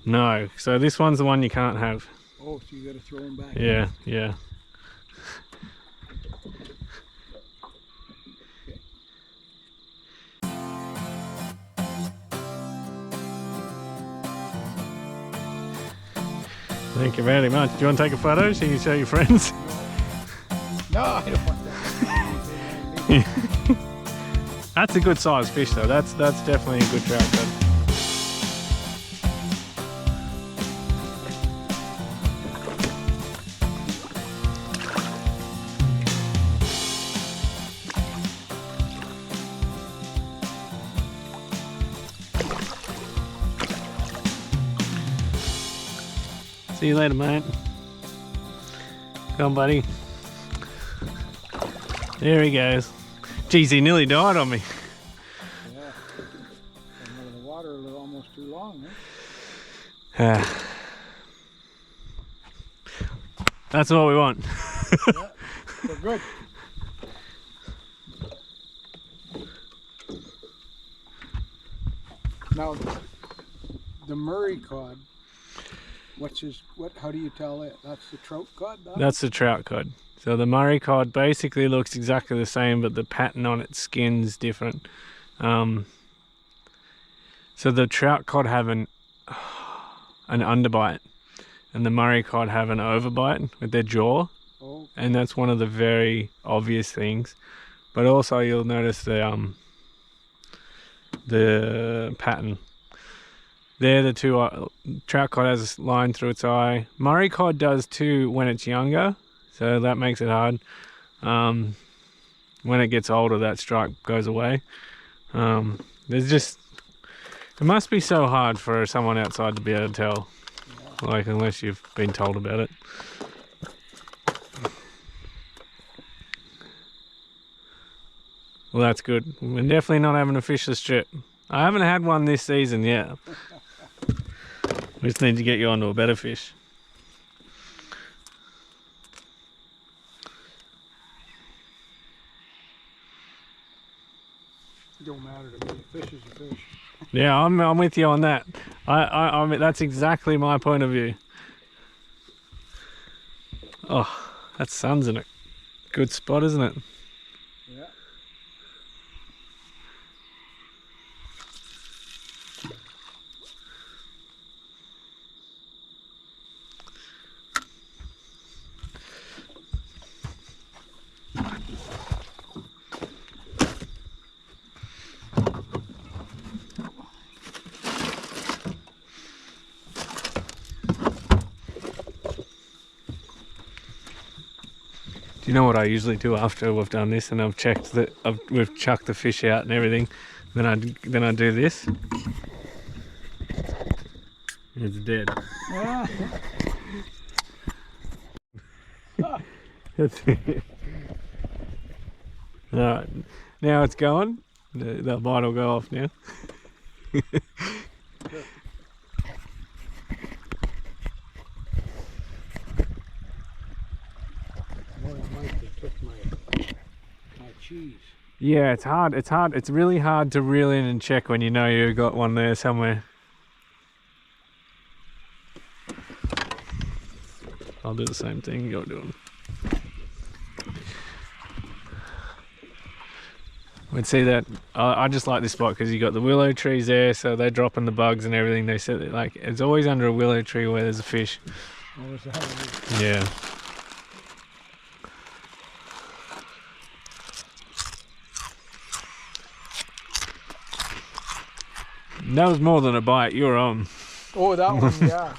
No, so this one's the one you can't have. Oh, so you got to throw them back. Yeah, yeah. Thank you very much. Do you want to take a photo so you can show your friends? No, I don't want that. That's a good size fish though. That's definitely a good trout cod. See you later, mate. Come on, buddy. There he goes. Geez, he nearly died on me. Yeah. The water almost too long, That's what we want. Yeah, they're good. Now, the Murray cod. How do you tell it? That's the trout cod? That's the trout cod. So the Murray cod basically looks exactly the same, but the pattern on its skin's different. So the trout cod have an underbite, and the Murray cod have an overbite with their jaw. Oh. And that's one of the very obvious things. But also you'll notice the pattern. They're the two. Trout cod has a line through its eye. Murray cod does too when it's younger, so that makes it hard. When it gets older, that stripe goes away. There's just, it must be so hard for someone outside to be able to tell, like, unless you've been told about it. Well, that's good. We're definitely not having a fishless trip. I haven't had one this season yet. We just need to get you onto a better fish. It don't matter to me. Fish is a fish. Yeah, I'm with you on that. I mean, that's exactly my point of view. Oh, that sun's in a good spot, isn't it? Yeah. Do you know what I usually do after we've done this and I've checked that we've chucked the fish out and everything? Then I do this. It's dead. Ah. That's it. Alright, now it's going. The bite will go off now. Cheese. Yeah, it's hard. It's really hard to reel in and check when you know you've got one there somewhere. I'll do the same thing you're doing. We'd see that. I just like this spot because you got the willow trees there, so they're dropping the bugs and everything. They said that, like, it's always under a willow tree where there's a fish. Oh, is that Yeah. That was more than a bite. You're on. Oh, that one, yeah.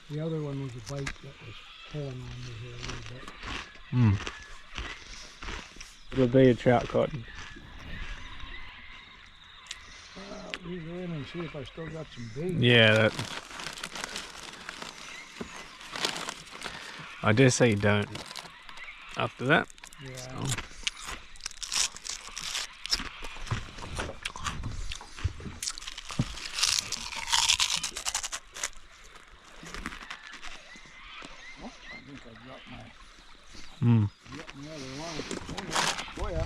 The other one was a bite that was pulling on me here a little bit. It'll be a trout cod. We'll go in and see if I still got some bait. Yeah, I dare say you don't. After that. Yeah. So. Oh yeah.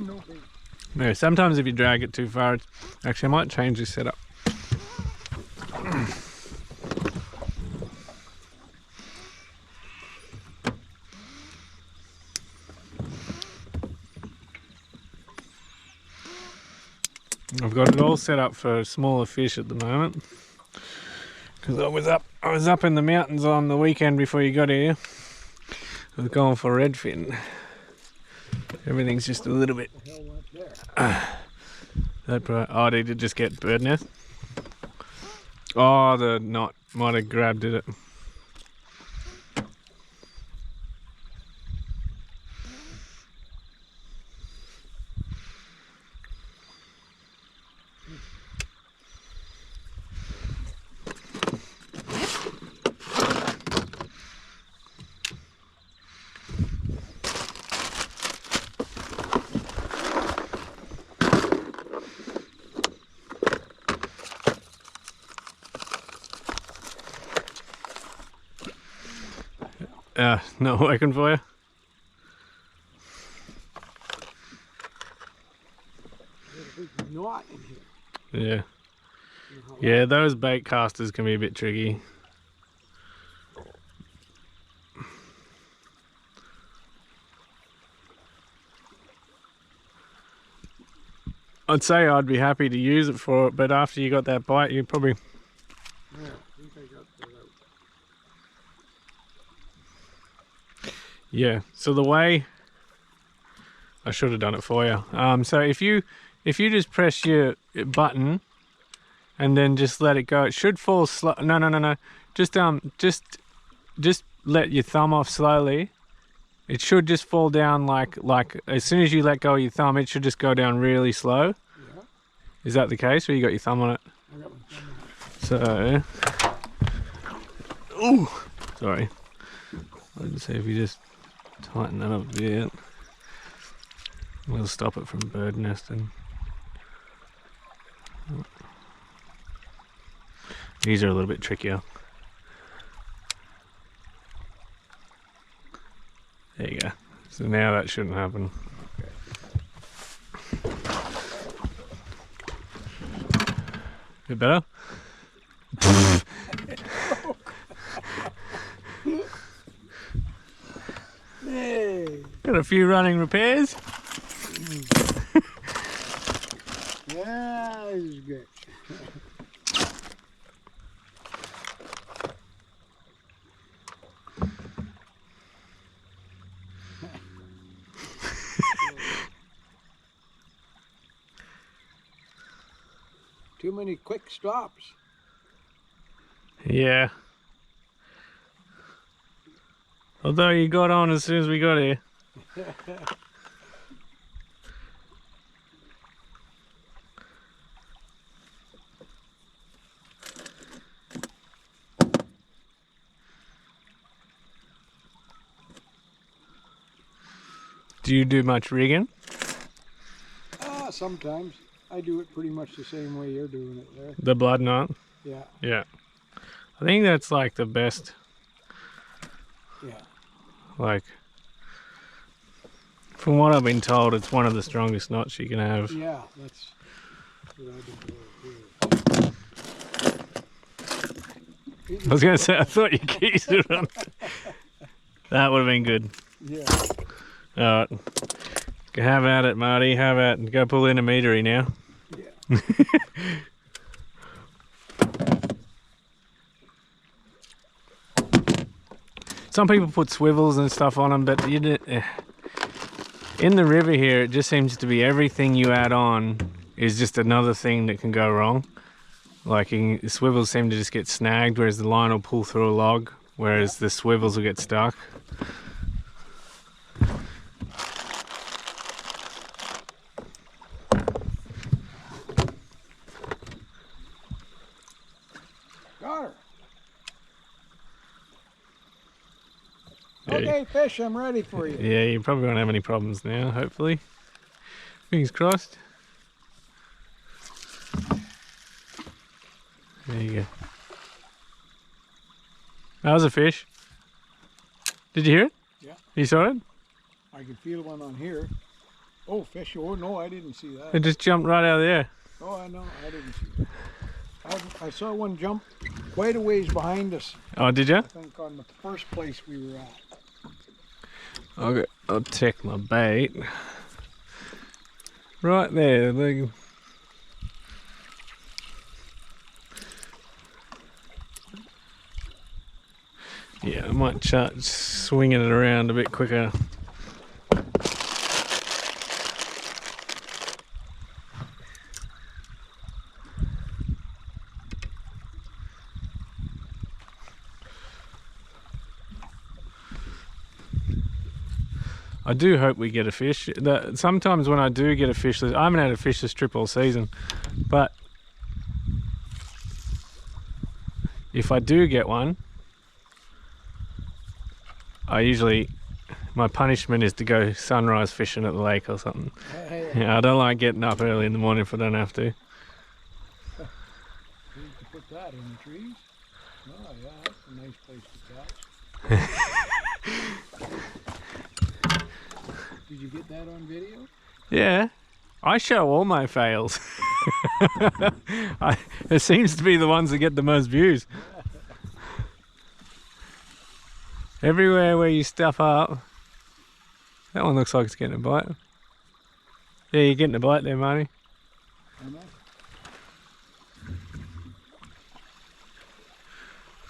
no bait. No, sometimes if you drag it too far, it's... Actually, I might change this setup. I've got it all set up for smaller fish at the moment because I was up in the mountains on the weekend before you got here. I was going for redfin. Everything's just a little bit. What the hell went there? Oh, did it just get bird nest? Oh, the knot might have grabbed it. Not working for you? There's a big knot in here. Yeah. Yeah, those bait casters can be a bit tricky. I'd say I'd be happy to use it for it, but after you got that bite, you probably... Yeah, I think I got that out. Yeah, so the way... I should have done it for you. So if you just press your button and then just let it go, it should fall slow. No. Just let your thumb off slowly. It should just fall down like as soon as you let go of your thumb, it should just go down really slow. Yeah. Is that the case, or you got your thumb on it? I got my thumb on it. So, ooh, sorry. Let's see if you just tighten that up a bit. We'll stop it from bird nesting. These are a little bit trickier. There you go. So now that shouldn't happen. Bit better? Hey. Got a few running repairs. Yeah, this is good. Too many quick stops. Yeah. Although you got on as soon as we got here. Do you do much rigging? Sometimes. I do it pretty much the same way you're doing it there. The blood knot? Yeah. Yeah. I think that's like the best. Yeah. Like, from what I've been told, it's one of the strongest knots you can have. Yeah, that's what I've been doing too. I was going to say, I thought you keys were on. That would have been good. Yeah. Alright. Have at it, Marty. Have at it. Go pull in a metery now. Yeah. Some people put swivels and stuff on them, but in the river here, it just seems to be everything you add on is just another thing that can go wrong. Like, the swivels seem to just get snagged, whereas the line will pull through a log, whereas the swivels will get stuck. Got her. Okay, fish, I'm ready for you. Yeah, you probably won't have any problems now, hopefully. Fingers crossed. There you go. That was a fish. Did you hear it? Yeah. You saw it? I can feel one on here. Oh, fish. Oh, no, I didn't see that. It just jumped right out of the air. Oh, I know. I didn't see that. I saw one jump quite a ways behind us. Oh, did you? I think on the first place we were at. I'll check my bait. Right there. Look. Yeah, I might start swinging it around a bit quicker. I do hope we get a fish. Sometimes when I do get a fish, I haven't had a fish this trip all season, but if I do get one, my punishment is to go sunrise fishing at the lake or something. Yeah, I don't like getting up early in the morning if I don't have to. You can put that in the trees. Oh yeah, that's a nice place to catch. Did you get that on video? Yeah, I show all my fails. It seems to be the ones that get the most views. Everywhere where you stuff up. That one looks like it's getting a bite. Yeah, you're getting a bite there, Marty. Am I?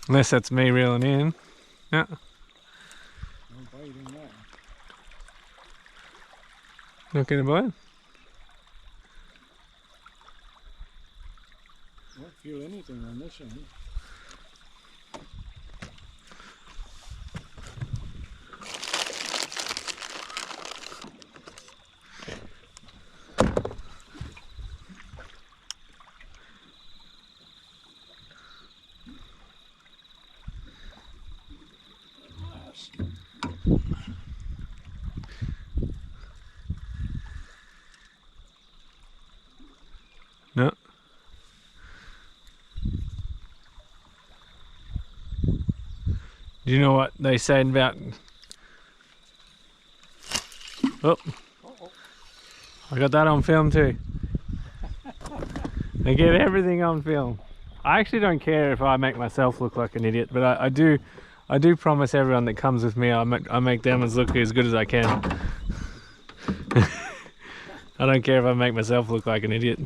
Unless that's me reeling in. Yeah. No bite in that. Not getting a bite? I don't feel anything on this end. No. Do you know what they say about... Oh, I got that on film too. I get everything on film. I actually don't care if I make myself look like an idiot, but I do promise everyone that comes with me I make them look as good as I can. I don't care if I make myself look like an idiot.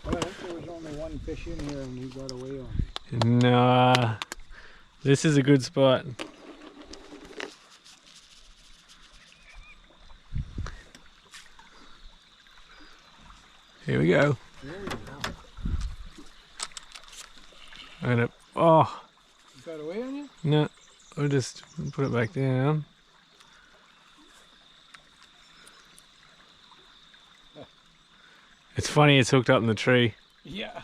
Well, I think there was only one fish in here and he got away on me. Nah, this is a good spot. Here we go. There we go. Oh, You got away on you? no, I'll just put it back down. It's funny it's hooked up in the tree. Yeah.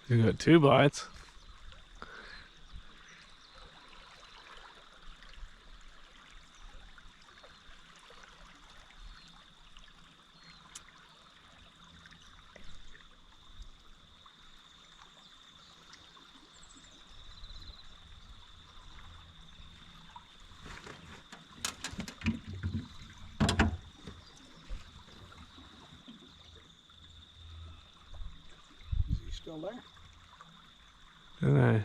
We got 2 bites. Is he still there? Don't know.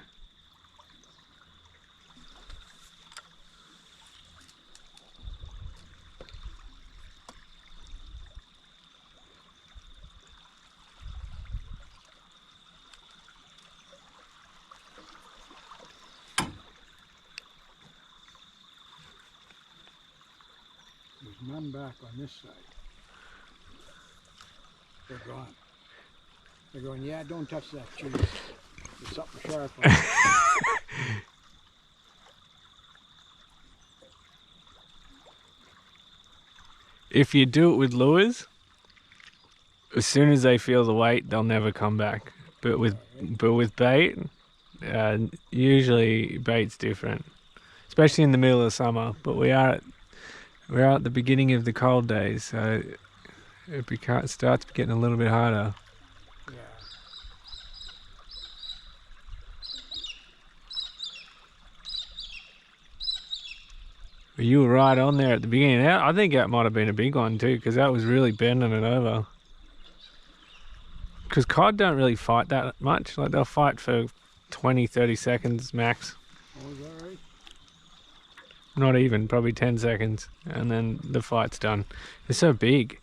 There's none back on this side. They're gone. They're going, yeah, don't touch that tree. There's something sharp on it. if you do it with lures, as soon as they feel the weight, they'll never come back. But with bait, usually bait's different, especially in the middle of summer. But we're at the beginning of the cold days, so it starts getting a little bit harder. Yeah. But you were right on there at the beginning. I think that might have been a big one too, because that was really bending it over. Because cod don't really fight that much. Like, they'll fight for 20-30 seconds max. Oh, is that right? Not even, probably 10 seconds, and then the fight's done. They're so big.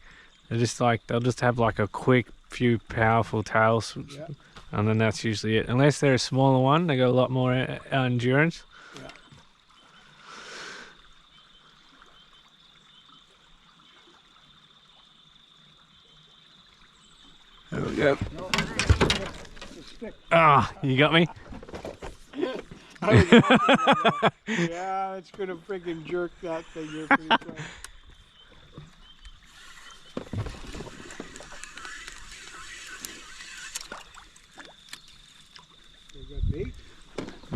They're just like, they'll just have like a quick few powerful tails, Yeah. and then that's usually it. Unless they're a smaller one, they got a lot more endurance. Yeah. There we go. No, it's a stick. Ah, you got me? I was hoping that, yeah, it's gonna freaking jerk that thing here pretty quick. You got bait?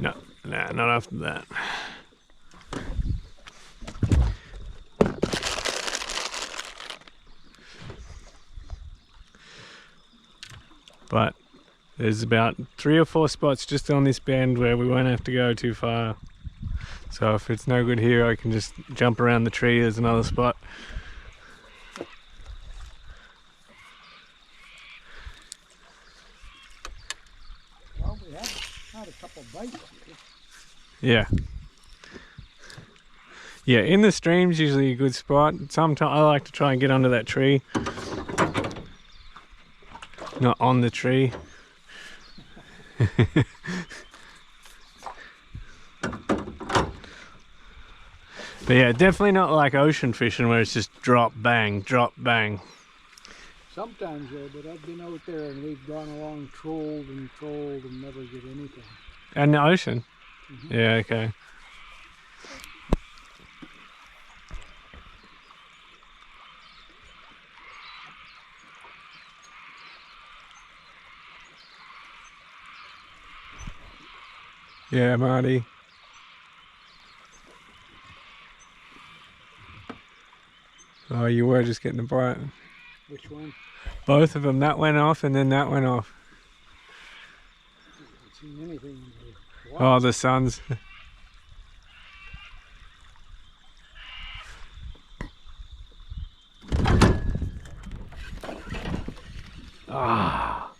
No, nah, not after that. But there's about 3 or 4 spots just on this bend where we won't have to go too far. So if it's no good here, I can just jump around the tree. There's another spot. Well, we have had a couple bites here. Yeah. Yeah, in the stream's usually a good spot. Sometimes I like to try and get under that tree. Not on the tree. But yeah, definitely not like ocean fishing where it's just drop, bang, drop, bang. Sometimes though, but I've been out there and we've gone along trolled and never get anything. And the ocean? Mm-hmm. Yeah, okay. Yeah, Marty. Oh, you were just getting a bite. Which one? Both of them. That went off and then that went off. I haven't seen anything in the Oh, the sun's. Ah.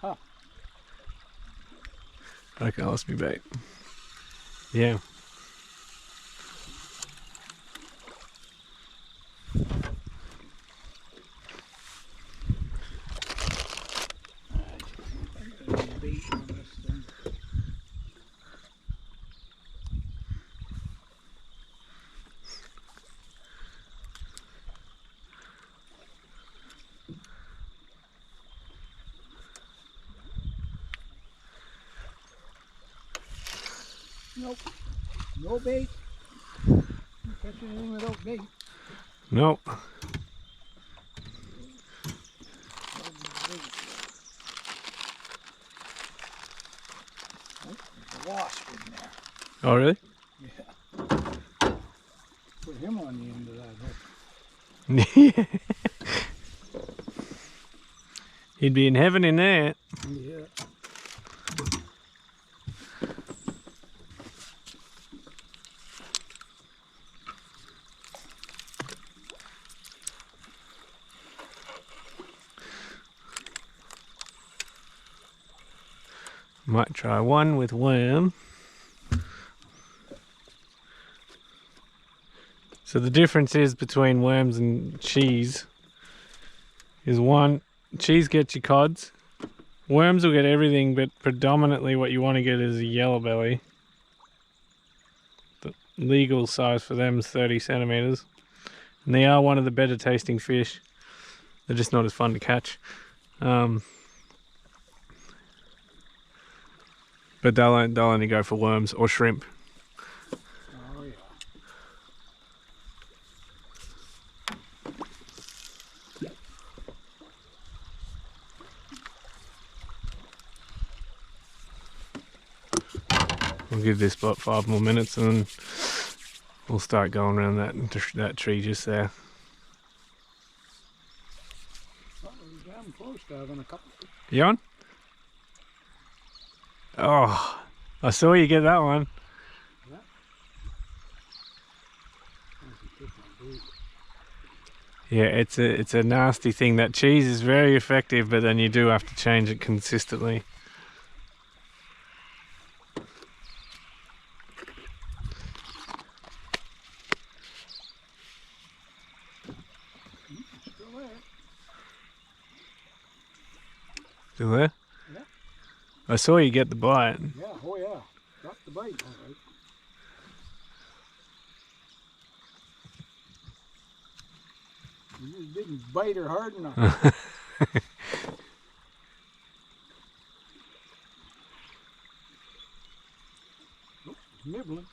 Huh. Okay, lost me bait. Yeah. Bait on this thing. Nope. No bait. You catch anything without bait. Nope. No bait. Oh, there's a wasp in there. Oh, really? Yeah. Put him on the end of that hook. He'd be in heaven in there. Yeah. Might try one with worm. So the difference is between worms and cheese is one, cheese gets you cods. Worms will get everything, but predominantly what you want to get is a yellow belly. The legal size for them is 30 centimeters. And they are one of the better tasting fish. They're just not as fun to catch. But they'll only go for worms or shrimp. Oh yeah. We'll give this about 5 more minutes and then we'll start going around that tree just there. Well, we're damn close to having a couple. You on? Oh, I saw you get that one. Yeah. Yeah, it's a nasty thing. That cheese is very effective, but then you do have to change it consistently. Still there. Still there? Yeah. I saw you get the bite. Yeah, oh yeah. Got the bite, all right. You just didn't bite her hard enough. Oh, nibbling.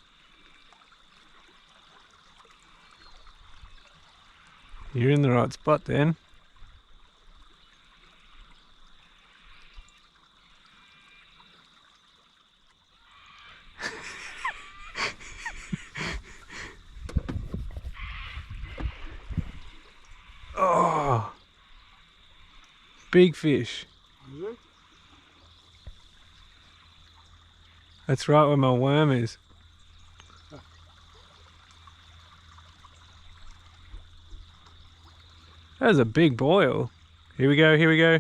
You're in the right spot then. Oh, big fish. Is it? That's right where my worm is. That was a big boil. Here we go, here we go.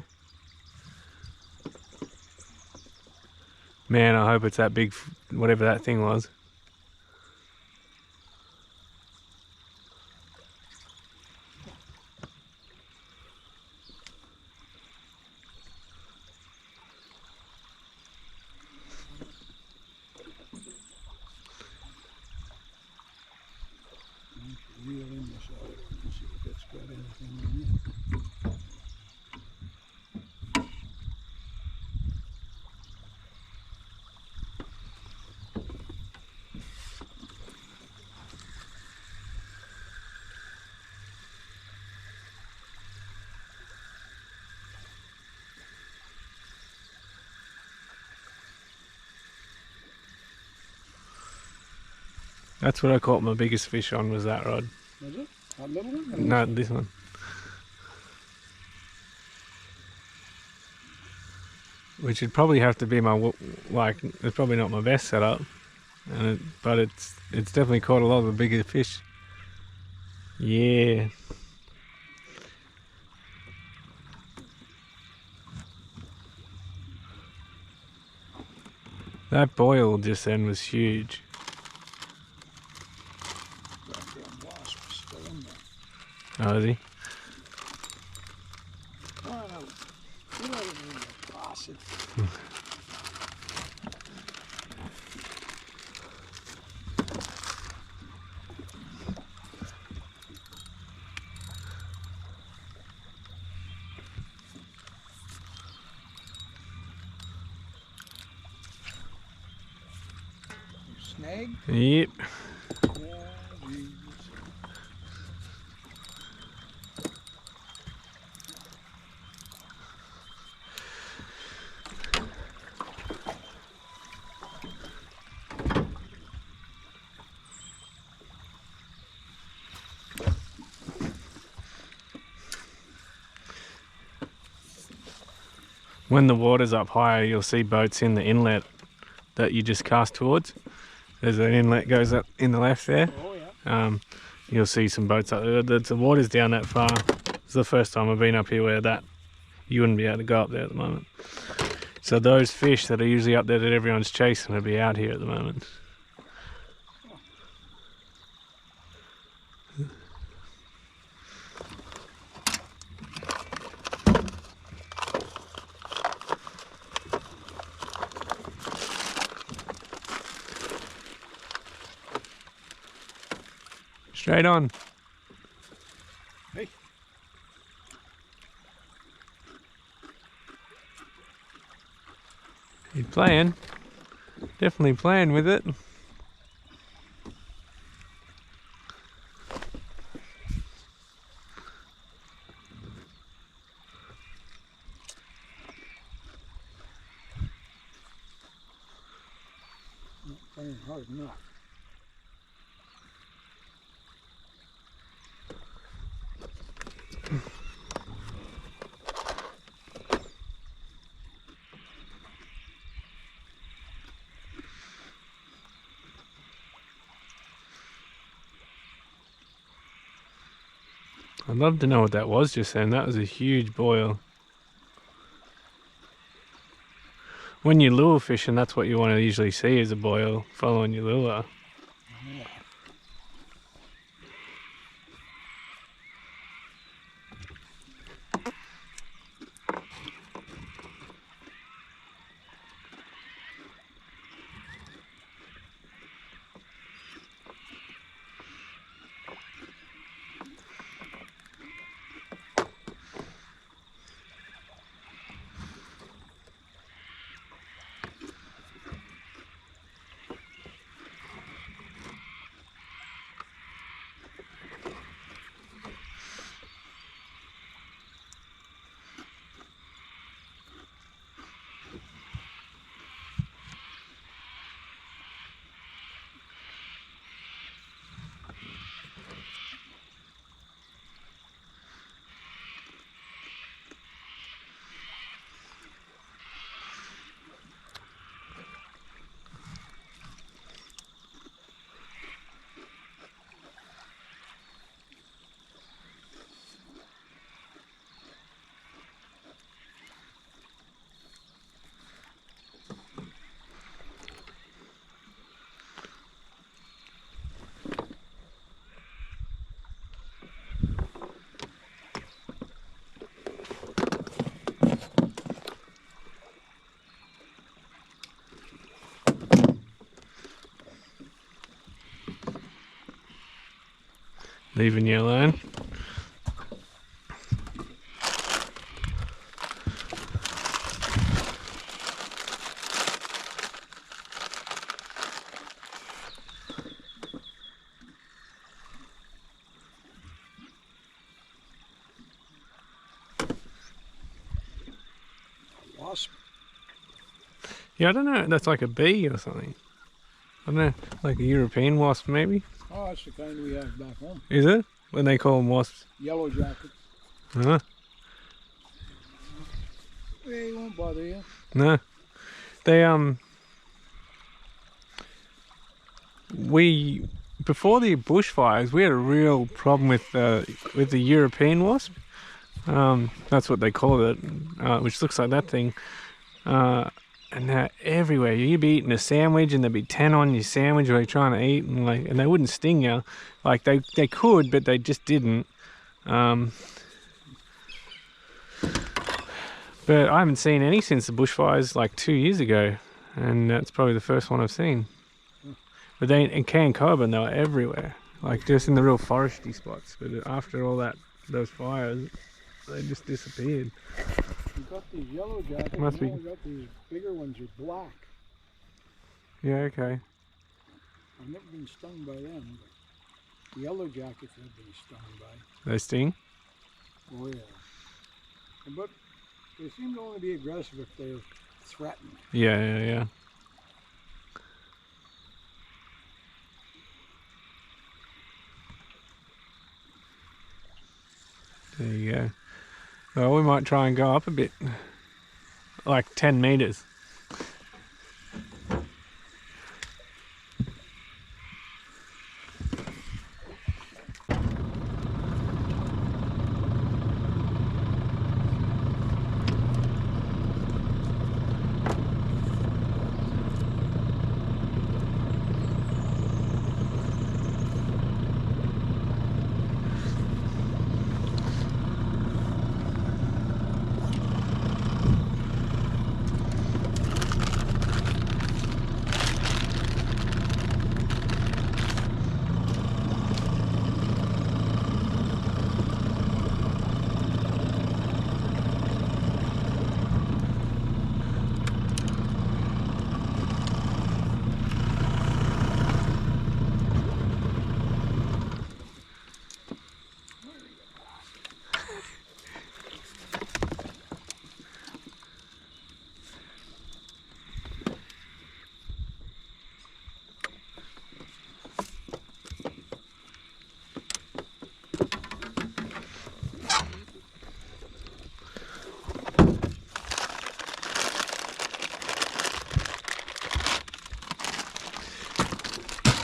Man, I hope it's that big, whatever that thing was. Reel in this other one and see if it's got anything in it. That's what I caught my biggest fish on, was that rod. Was it? That little one? No, this one. Which would probably have to be my, like, it's probably not my best setup, but it's definitely caught a lot of the bigger fish. Yeah. That boil just then was huge. Goddamn wasp is still in there. Oh, is he? Oh, no. Get out of here, you faucet. Snag? Yep. Oh, Jesus. When the water's up higher, you'll see boats in the inlet that you just cast towards. There's an inlet goes up in the left there. Oh, yeah. You'll see some boats up there. The water's down that far. It's the first time I've been up here where you wouldn't be able to go up there at the moment. So those fish that are usually up there that everyone's chasing will be out here at the moment. Straight on. Hey. He's playing. Definitely playing with it. hard enough. I'd love to know what that was just then. That was a huge boil. When you're lure fishing, that's what you want to usually see is a boil following your lure. Yeah. Leaving you alone. Wasp. Yeah, I don't know. That's like a bee or something. I don't know. Like a European wasp, maybe? Oh, that's the kind we have back home. Is it? When they call them wasps? Yellow jackets. Huh? They won't bother you. No. They, before the bushfires, we had a real problem with the European wasp. That's what they call it, which looks like that thing. And they're everywhere. You'd be eating a sandwich, and there'd be 10 on your sandwich while you're trying to eat, and they wouldn't sting you. Like they could, but they just didn't. But I haven't seen any since the bushfires like 2 years ago, and that's probably the first one I've seen. But they in Cancoban, they were everywhere, like just in the real foresty spots. But after all those fires, they just disappeared. We've got these yellow jackets. Must be. We've got these bigger ones are black. Yeah, okay. I've never been stung by them, but the yellow jackets have been stung by. They sting? Oh yeah. But they seem to only be aggressive if they're threatened. Yeah. There you go. Well, we might try and go up a bit, like 10 meters.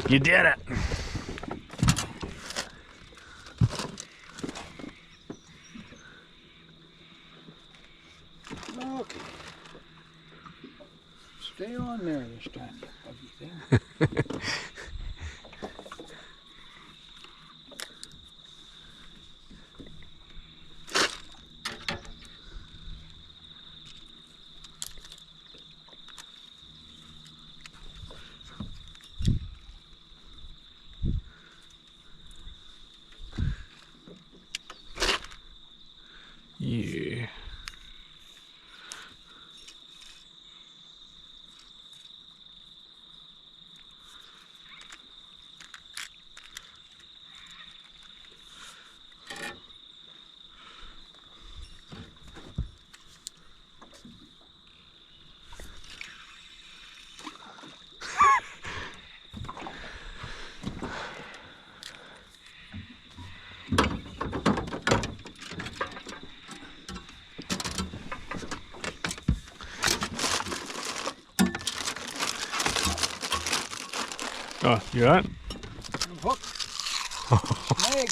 You did it. Okay. Stay on there this time, you buggy thing. Yeah. Oh, you alright? I'm hooked. Snag.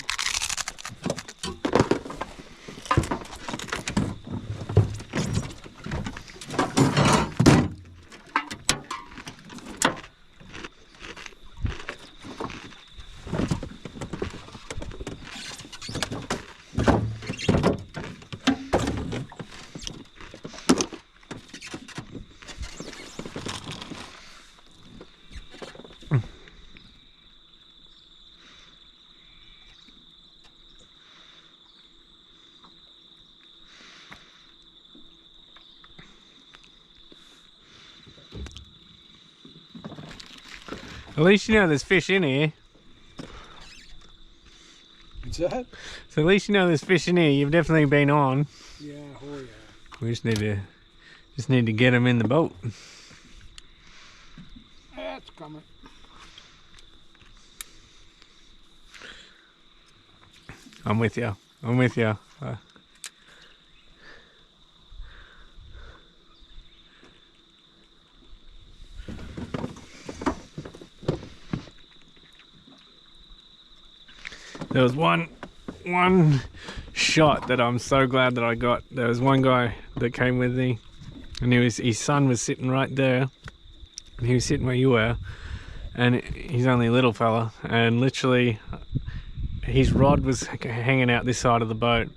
At least you know there's fish in here. What's that? So at least you know there's fish in here. You've definitely been on. Yeah, oh yeah. We just need to get them in the boat. That's coming. I'm with you. I'm with you. There was one shot that I'm so glad that I got. There was one guy that came with me, and his son was sitting right there, and he was sitting where you were, and he's only a little fella, and literally his rod was hanging out this side of the boat,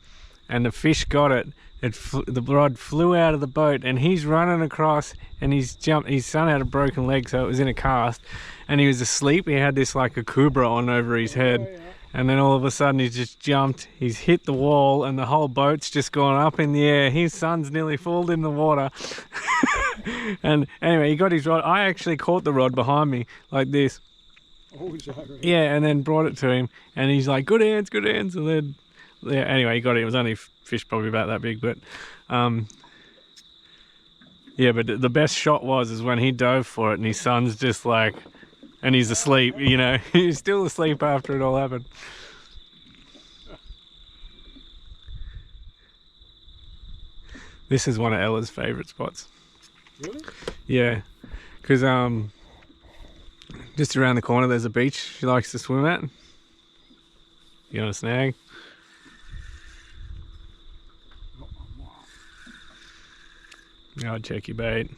and the fish got it. The rod flew out of the boat, and he's running across, and he's jumped. His son had a broken leg, so it was in a cast, and he was asleep. He had this like a cobra on over his head. Oh, yeah. And then all of a sudden he's just jumped, he's hit the wall, and the whole boat's just gone up in the air. His son's nearly fallen in the water. And anyway, he got his rod. I actually caught the rod behind me, like this. Oh, is that right? Yeah, and then brought it to him, and he's like, good hands, good hands. And then, yeah, anyway, he got it. It was only fish probably about that big, but, yeah, but the best shot is when he dove for it, and his son's just like, and he's asleep, you know. He's still asleep after it all happened. This is one of Ella's favourite spots. Really? Yeah, because just around the corner there's a beach she likes to swim at. You want a snag? Yeah, I'll check your bait.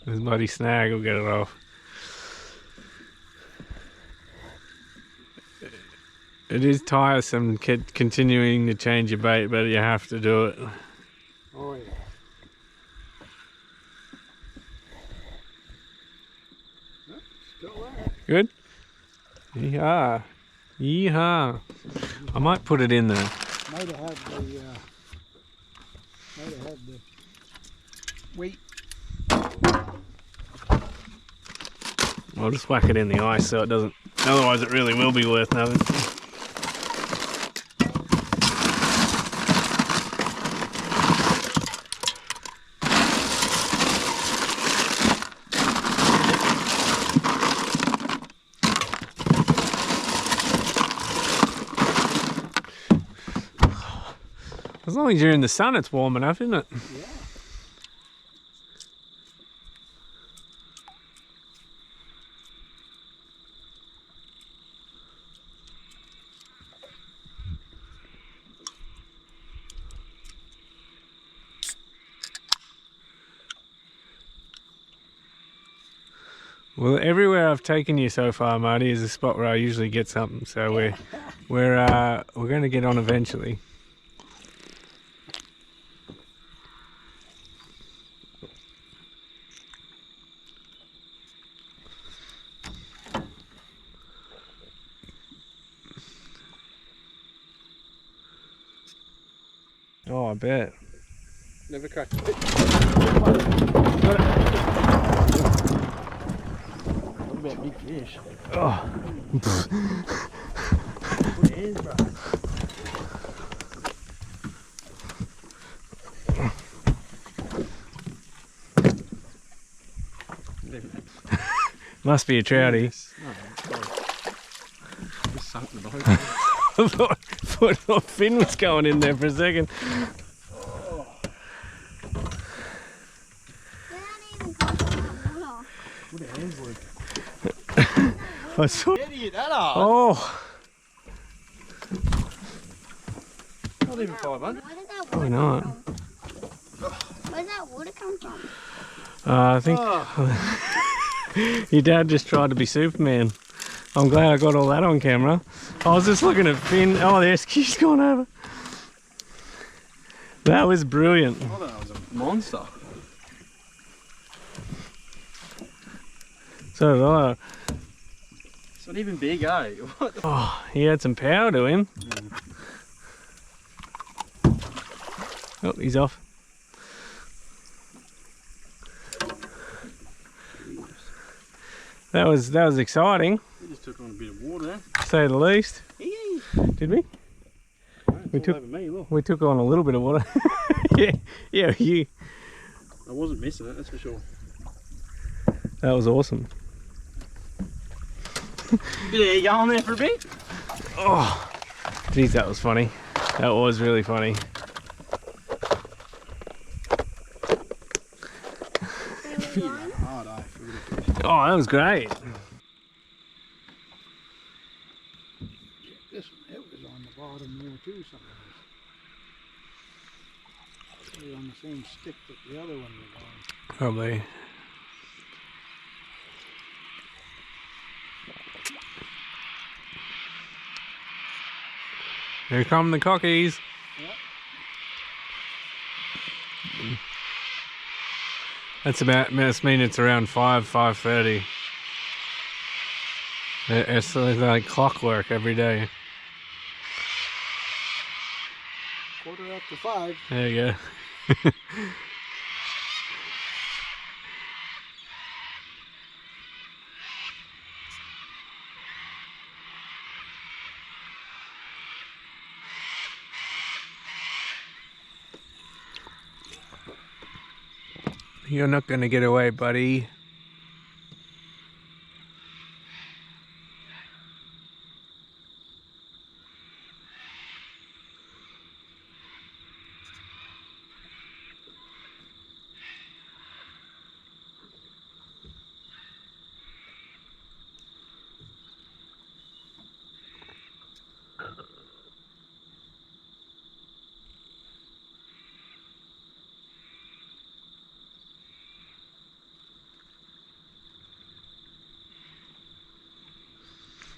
This bloody snag will get it off. It is tiresome continuing to change your bait, but you have to do it. Oh yeah. Oh, still there. Good? Yeehaw. Yeehaw. I might put it in there. Might have had the weight. I'll just whack it in the ice so it doesn't, otherwise it really will be worth nothing. As long as you're in the sun, it's warm enough, isn't it? Yeah. Well, everywhere I've taken you so far, Marty, is a spot where I usually get something. So we're going to get on eventually. Oh, I bet. Never cracked it. What about big fish? Oh. Good hands, bro. Must be a trouty. Yes. No, just sunk the boat. I thought Finn was going in there for a second. Good hands, Luke. I saw. Idiot, that hard. Oh, Not even 500. Where did that probably water not. come from? Where did that water come from? I think Oh, your dad just tried to be Superman. I'm glad I got all that on camera. I was just looking at Finn. Oh, the SQ's gone over. That was brilliant. I thought that was a monster. So did I. It's not even big, eh? What the Oh, he had some power to him. Oh, he's off. That was exciting, We just took on a bit of water there. to say the least. Did we? We took- over me, look. We took on a little bit of water. yeah, you. I wasn't missing it, that's for sure. That was awesome. Bit of going there for a bit. Oh, geez, that was funny. That was really funny. Hard, eh? For a bit of fish. Oh, that was great. This one, it was on the bottom there too sometimes. It was on the same stick that the other one was on. Probably. Here come the cockies. Must mean it's around 5:30. It's like clockwork every day. 5:15. There you go. You're not gonna get away, buddy.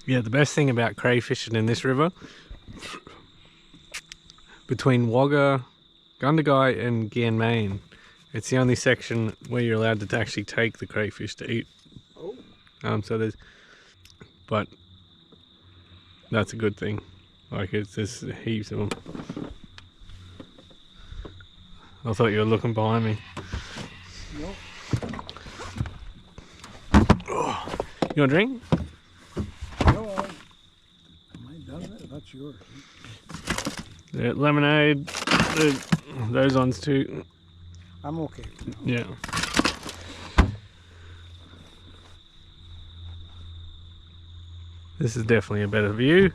Yeah, the best thing about crayfishing in this river, between Wagga, Gundagai and Ganmain, it's the only section where you're allowed to actually take the crayfish to eat. Oh. So there's, but that's a good thing. Like there's heaps of them. I thought you were looking behind me. No. Oh, you want a drink? No, am I done with it? That's yours. The lemonade, those ones too. I'm okay. Yeah. This is definitely a better view.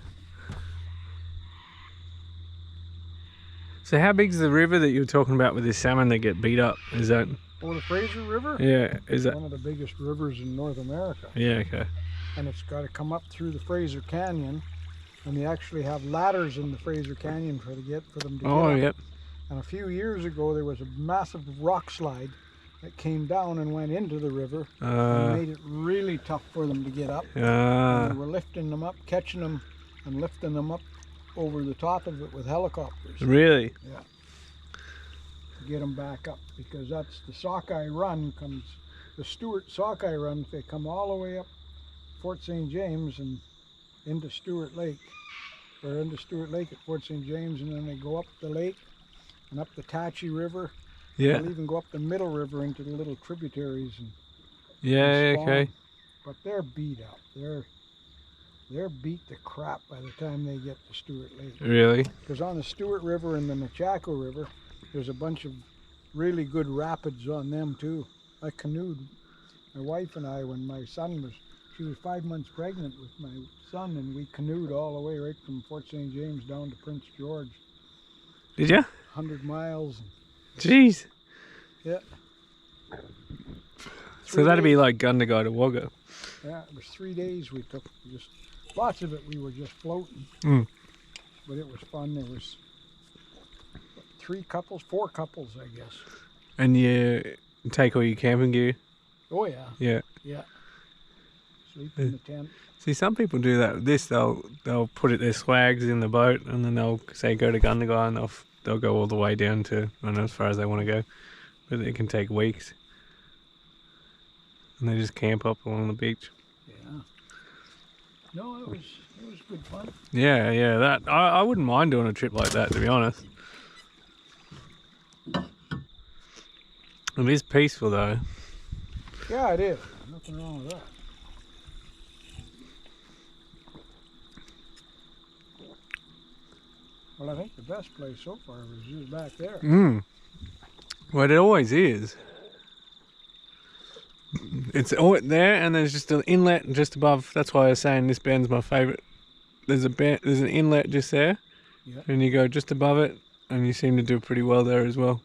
So how big is the river that you were talking about with this salmon that get beat up? Is that, Oh, the Fraser River? yeah, is that, One of the biggest rivers in North America. yeah, okay. And it's got to come up through the Fraser Canyon. And they actually have ladders in the Fraser Canyon for them to get Oh, up. yep. And a few years ago, there was a massive rock slide that came down and went into the river and made it really tough for them to get up. And they were lifting them up, catching them, and lifting them up over the top of it with helicopters. Really? Yeah. To get them back up, because that's the Sockeye Run comes, the Stewart Sockeye Run, they come all the way up Fort St. James and into Stewart Lake, or into Stewart Lake at Fort St. James, and then they go up the lake and up the Tachi River. Yeah. They'll even go up the Middle River into the little tributaries and Yeah, spawn. okay. But they're beat up. They're beat to crap by the time they get to Stewart Lake. Really? Because on the Stewart River and the Nechako River, there's a bunch of really good rapids on them too. I canoed, my wife and I, when my son was, she was 5 months pregnant with my son, and we canoed all the way right from Fort St. James down to Prince George. Did ya? 100 miles. Jeez. Yeah. So that'd be like Gundagai to Wagga. Yeah, it was 3 days we took. Just lots of it we were just floating. But it was fun. There was 4 couples, I guess. And you take all your camping gear? Oh yeah. Yeah. Yeah. Sleep in the tent. See, some people do that with this. They'll put their swags in the boat, and then they'll say go to Gundagai, and they'll go all the way down to, I don't know, as far as they want to go. But it can take weeks. And they just camp up along the beach. Yeah. No, it was good fun. Yeah, yeah. That I wouldn't mind doing a trip like that, to be honest. It is peaceful though. Yeah, it is. Nothing wrong with that. Well, I think the best place so far was just back there. Well, it always is. It's all there, and there's just an inlet just above. That's why I was saying this bend's my favourite. There's an inlet just there, and you go just above it, and you seem to do pretty well there as well.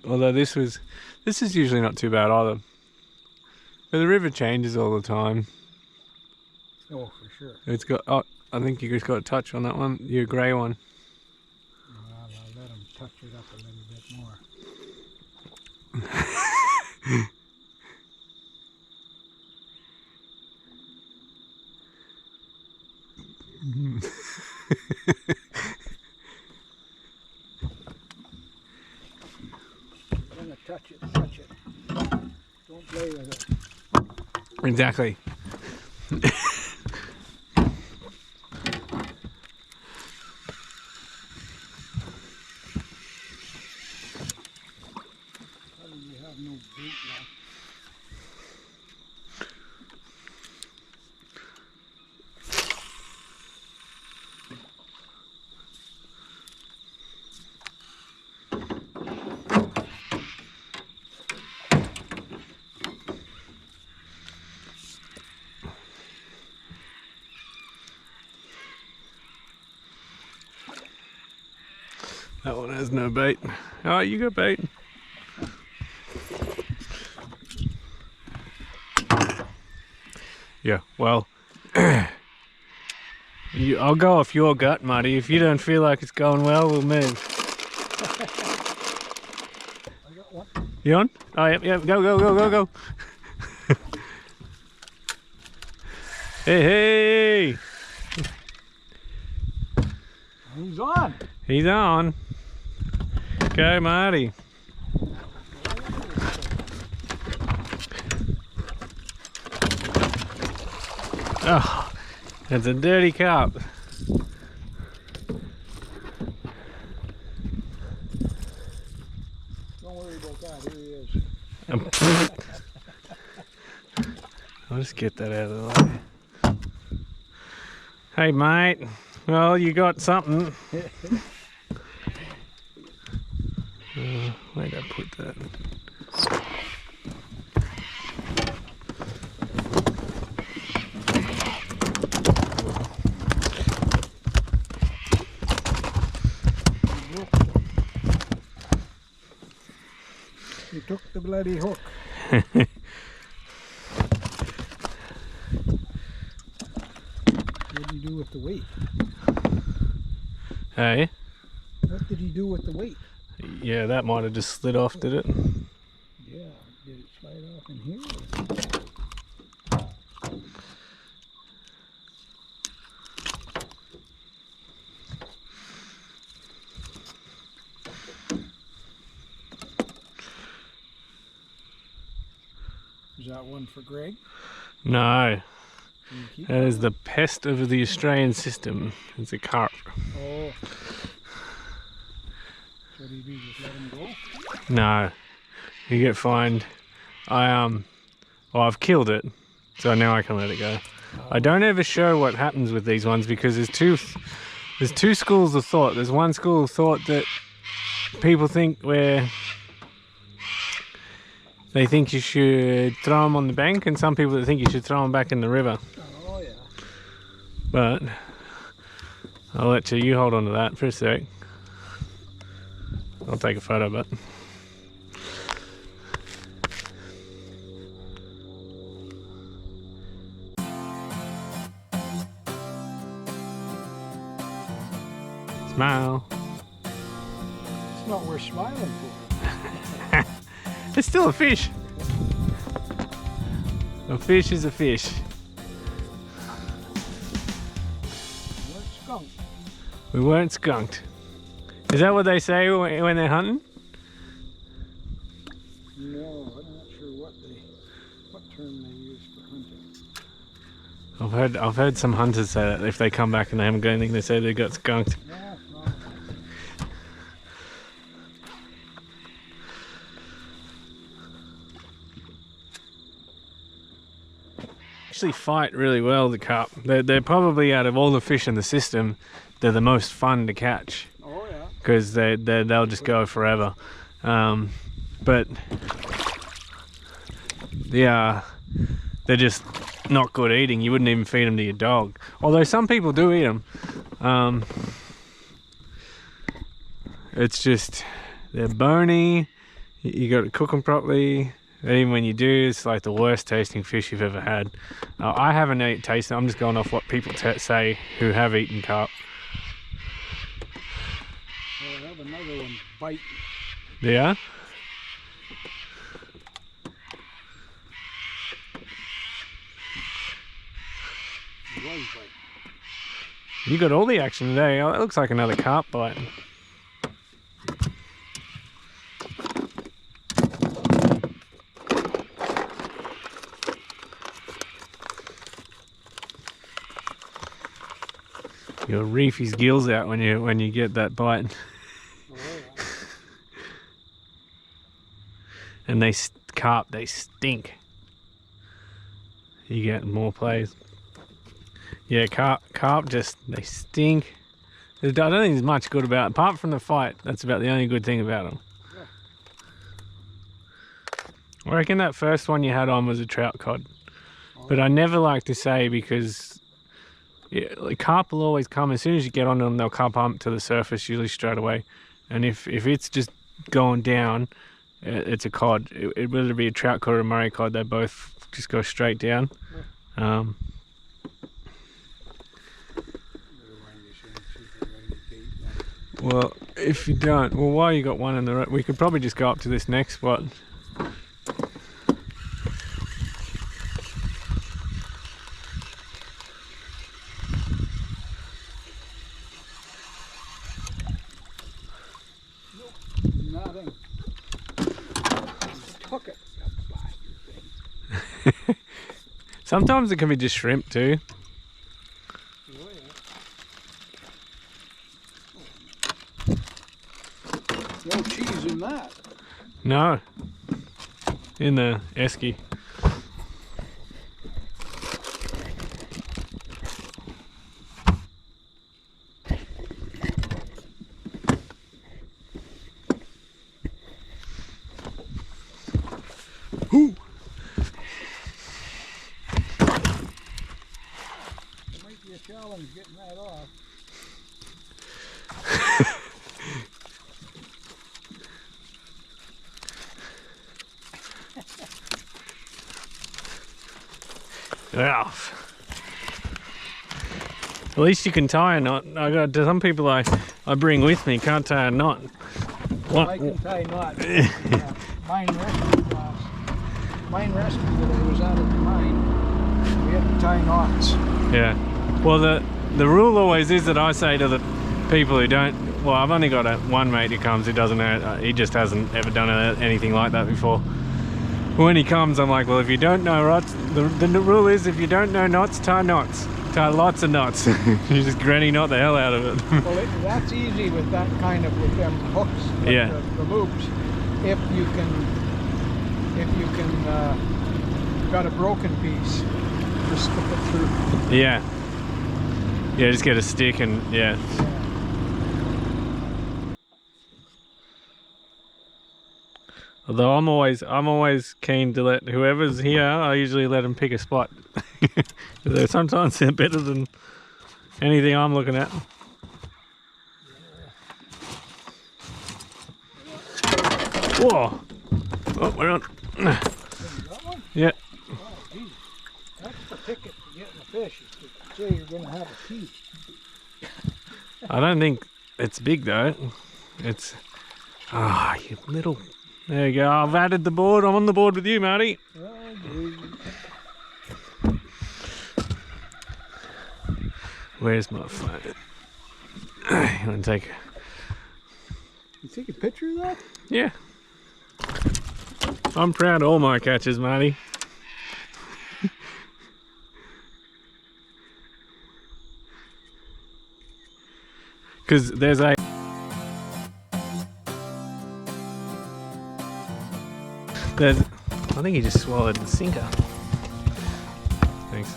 Although this is usually not too bad either. But the river changes all the time. Oh, for sure. It's got. Oh, I think you just got a touch on that one. Your grey one. Well, I'll let him touch it up a little bit more. You're gonna touch it. Don't play with it. Exactly. Probably have no bait left. That one has no bait. Oh, you got bait. Yeah, well, I'll go off your gut, Marty. If you don't feel like it's going well, we'll move. I got one. You on? Oh, yep, go. Hey! He's on. He's on. Go, Marty. Oh, that's a dirty carp. Don't worry about that. Here he is. I'll just get that out of the way. Hey, mate. Well, you got something. Where'd I put that? You took the bloody hook. What did he do with the weight? Hey? What did he do with the weight? Yeah, that might have just slid off, did it? in here. Is that one for Greg? No. Can you keep That is the pest of the Australian system. It's a carp. Oh. So what do you do? Just let him go? No. You get fined. Well, I've killed it, so now I can let it go. I don't ever show what happens with these ones because there's two schools of thought. There's one school of thought that people think they think you should throw them on the bank, and some people that think you should throw them back in the river. Oh yeah. But I'll let you hold on to that for a sec. I'll take a photo, but smile. It's not worth smiling for. It's still a fish. A fish is a fish. We're skunked. We weren't skunked. Is that what they say when they're hunting? No, I'm not sure what term they use for hunting. I've heard some hunters say that if they come back and they haven't got anything, they say they got skunked. Yeah, no. Actually fight really well, the carp. They're probably, out of all the fish in the system, they're the most fun to catch Oh yeah. because they'll just go forever. But they're just not good eating. You wouldn't even feed them to your dog, although some people do eat them. It's just they're bony. You got to cook them properly. Even when you do, it's like the worst tasting fish you've ever had. I haven't tasted. I'm just going off what people say who have eaten carp. Well, I have another one biting. Yeah. It was biting. You got all the action today. Oh, that looks like another carp bite. You'll reef his gills out when you get that bite. Oh yeah. And carp, they stink. You get more plays. Yeah, carp just, they stink. I don't think there's much good about it. Apart from the fight, that's about the only good thing about them. Yeah. I reckon that first one you had on was a trout cod. But I never like to say because like carp will always come. As soon as you get on them, they'll come up to the surface usually straight away. And if it's just going down, it's a cod. It whether it be a trout cod or a Murray cod, they both just go straight down. Well, if you don't, well, while you got one in the road, we could probably just go up to this next spot. Nothing. Took it. Sometimes it can be just shrimp too. Oh, yeah. No cheese in that. No, in the esky. Ooh. It might be a challenge getting that off. Yeah. At least you can tie a knot. I got some people I bring with me can't tie a knot. I can tie knots. Yeah. Mine mine rescue that I was at the mine, we had to tie knots. Yeah. Well, the rule always is that I say to the people who don't. Well, I've only got one mate who comes who doesn't know. He just hasn't ever done anything like that before. When he comes, I'm like, well, if you don't know knots, the rule is if you don't know knots, tie knots. Tie lots of knots. You just granny knot the hell out of it. Well, that's easy with that kind of, with them hooks, like Yeah. the loops. If you can, got a broken piece, just slip it through. Yeah. Yeah, just get a stick and yeah. Although I'm always keen to let whoever's here, I usually let them pick a spot. They're sometimes they're better than anything I'm looking at. Whoa! Oh, we're on. Got one? Yeah. Oh, geez. That's the ticket to getting a fish, is to say you're going to have a key. I don't think it's big though. It's you little. There you go. I've added the board. I'm on the board with you, Marty. Oh, geez. Where's my phone? You want to take? You take a picture of that? Yeah. I'm proud of all my catches, Marty. Because there's I think he just swallowed the sinker. Thanks.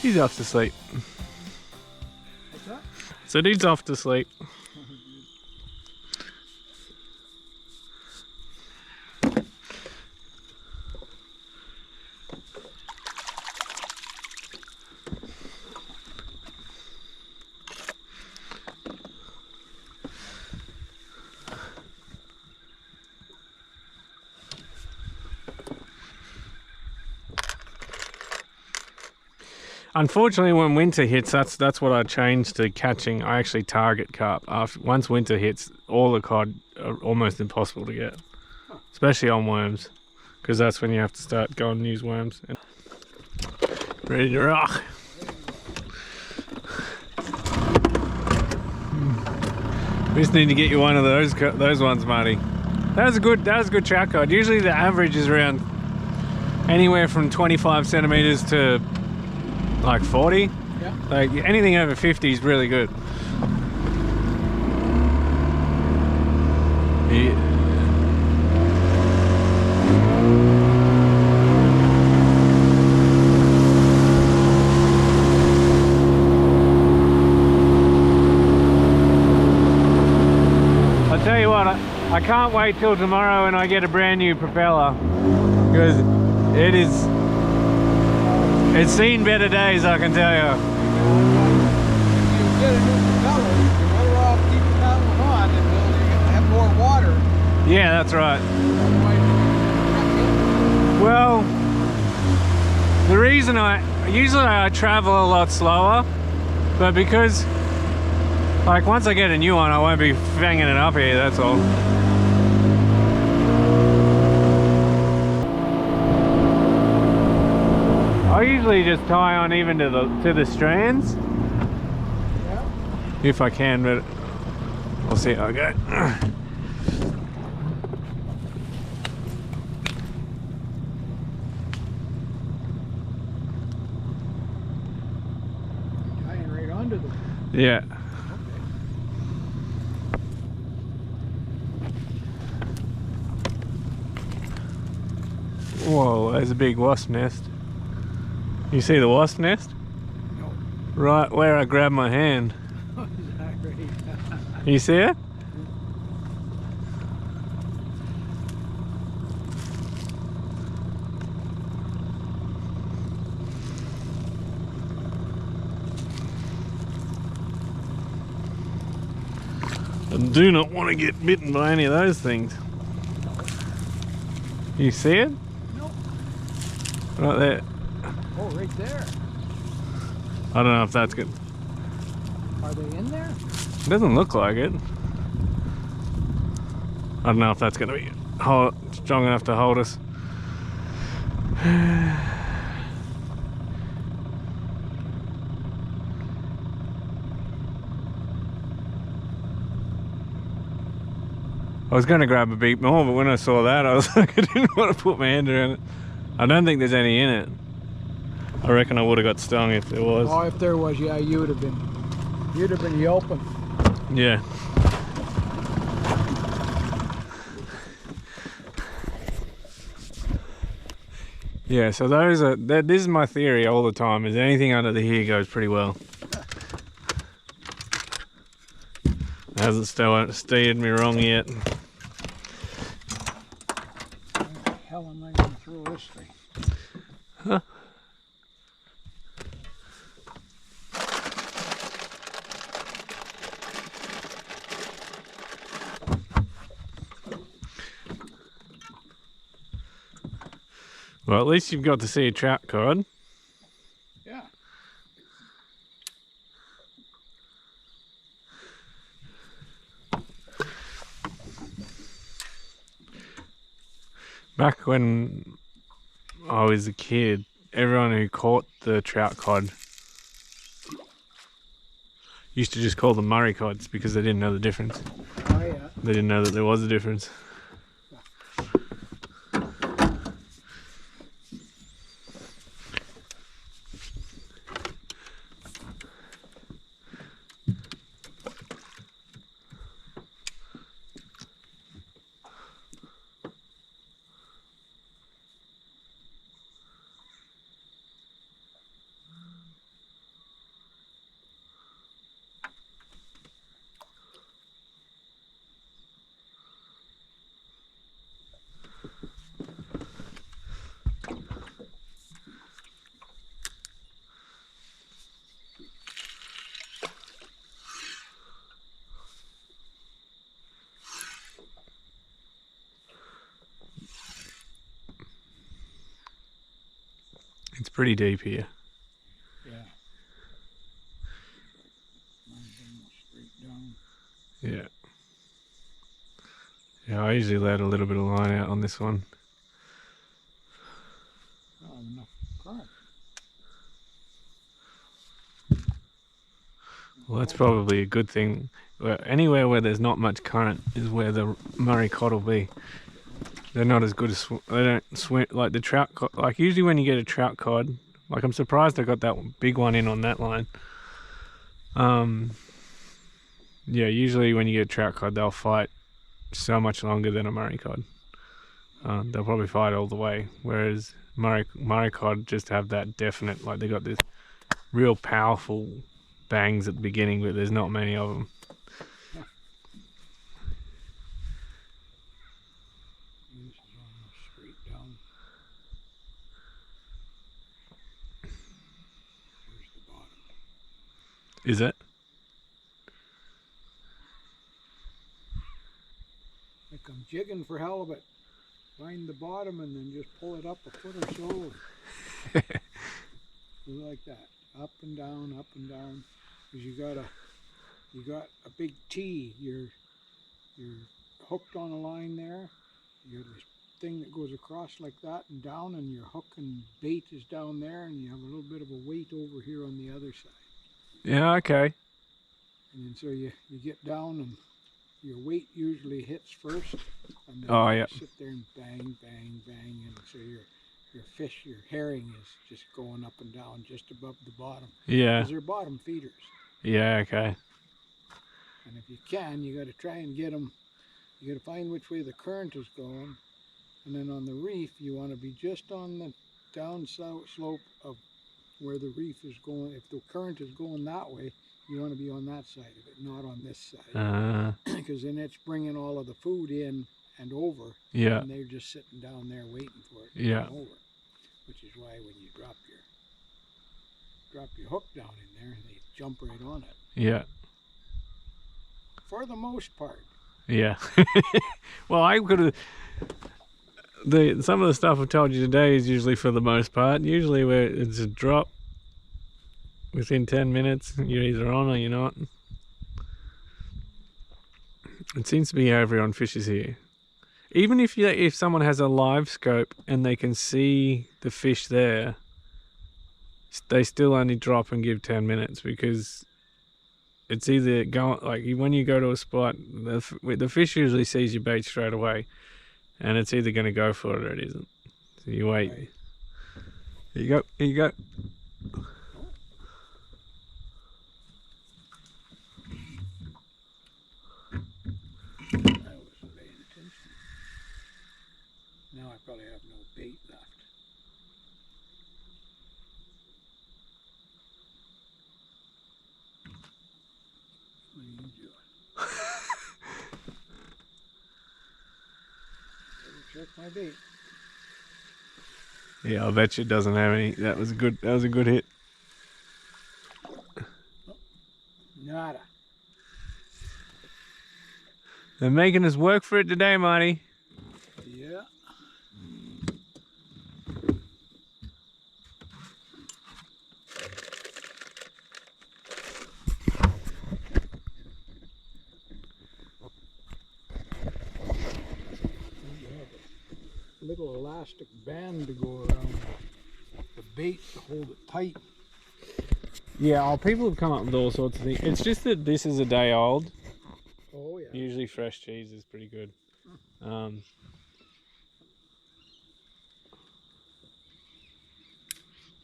He's off to sleep. What's that? So he's off to sleep. Unfortunately, when winter hits, that's what I changed to catching. I actually target carp. Once winter hits, all the cod are almost impossible to get, especially on worms, because that's when you have to start going and use worms. Ready to rock. We just need to get you one of those ones, Marty. That was a good trout cod. Usually the average is around anywhere from 25 centimeters to like 40. Yeah. Like anything over 50 is really good. Yeah. I'll tell you what, I can't wait till tomorrow and I get a brand new propeller, because it's seen better days, I can tell you. If you get a new propeller, you're better off keeping that one on until you have more water. Yeah, that's right. Otherwise, you're Well, the reason usually I travel a lot slower, but because like once I get a new one, I won't be banging it up here, that's all. I usually just tie on even to the strands, yeah. if I can, but we'll see how I go. Tying right onto them. Yeah. Whoa, there's a big wasp nest. You see the wasp nest? No. Right where I grabbed my hand. Exactly. You see it? I do not want to get bitten by any of those things. You see it? Nope. Right there. Oh, right there. I don't know if that's good. Are they in there? It doesn't look like it. I don't know if that's going to be strong enough to hold us. I was going to grab a beat more, but when I saw that, I was like, I didn't want to put my hand around it. I don't think there's any in it. I reckon I would have got stung if there was. Oh, if there was, yeah, you'd have been yelping. Yeah. Yeah, so this is my theory all the time, is anything under the hair goes pretty well. Hasn't steered me wrong yet. Where the hell am I going to throw this thing? Huh? Well, at least you've got to see a trout cod. Yeah. Back when I was a kid, everyone who caught the trout cod used to just call them Murray cods because they didn't know the difference. Oh, yeah. They didn't know that there was a difference. It's pretty deep here. Yeah. Mine's almost straight down. Yeah. Yeah, I usually let a little bit of line out on this one. Not enough current. Well, that's probably a good thing. Anywhere where there's not much current is where the Murray cod will be. They're not as good as they don't swim like the trout cod. Like usually when you get a trout cod, like I'm surprised I got that big one in on that line. Yeah, usually when you get a trout cod, they'll fight so much longer than a Murray cod. They'll probably fight all the way, whereas Murray cod just have that definite, like they got this real powerful bangs at the beginning, but there's not many of them. This is almost straight down. Where's the bottom? Is it? Like I'm jigging for halibut. Find the bottom and then just pull it up a foot or so. Do like that. Up and down, up and down. Because you got a big T. You're hooked on a line there. You got this thing that goes across like that and down, and your hook and bait is down there, and you have a little bit of a weight over here on the other side. Yeah, okay. And then so you get down and your weight usually hits first, and then Oh, you yeah. sit there and bang, bang, bang, and so your fish, your herring is just going up and down just above the bottom. Yeah. Because they're bottom feeders. Yeah, okay. And if you can, you got to try and get them, you got to find which way the current is going. And then on the reef, you want to be just on the down slope of where the reef is going. If the current is going that way, you want to be on that side of it, not on this side. Because then it's bringing all of the food in and over. Yeah. And they're just sitting down there waiting for it to Yeah. come over. Which is why when you drop your hook down in there, they jump right on it. Yeah. For the most part. Yeah. Well, I could have. Some of the stuff I've told you today is usually for the most part. Usually where it's a drop within 10 minutes, you're either on or you're not. It seems to be how everyone fishes here. Even if someone has a live scope and they can see the fish there, they still only drop and give 10 minutes because it's either going, like when you go to a spot, the fish usually sees your bait straight away, and it's either going to go for it or it isn't. So you wait. Right. Here you go. Here you go. I wasn't paying attention. Now I probably have no bait left. What are you doing? Better check my bait. Yeah, I'll bet you it doesn't have any. That was a good hit. Nada. They're making us work for it today, Marty. Yeah. Little elastic band to go around the bait to hold it tight. Yeah, people have come up with all sorts of things. It's just that this is a day old. Oh yeah. Usually fresh cheese is pretty good.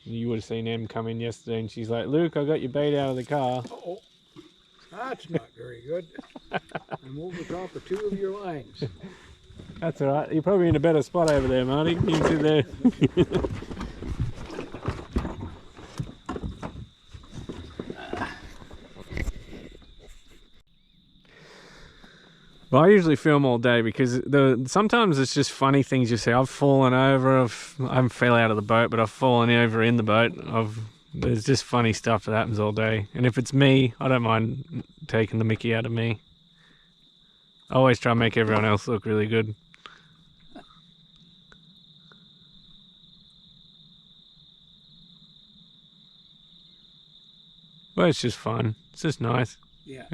You would have seen Em come in yesterday and she's like, Luke, I got your bait out of the car. Oh, that's not very good. I'm over top of 2 of your lines. That's all right. You're probably in a better spot over there, Marty. You can sit there. Well, I usually film all day because sometimes it's just funny things you see. I've fallen over. I fell out of the boat, but I've fallen over in the boat. There's just funny stuff that happens all day. And if it's me, I don't mind taking the mickey out of me. I always try and make everyone else look really good. Well, it's just fun. It's just nice. Yeah.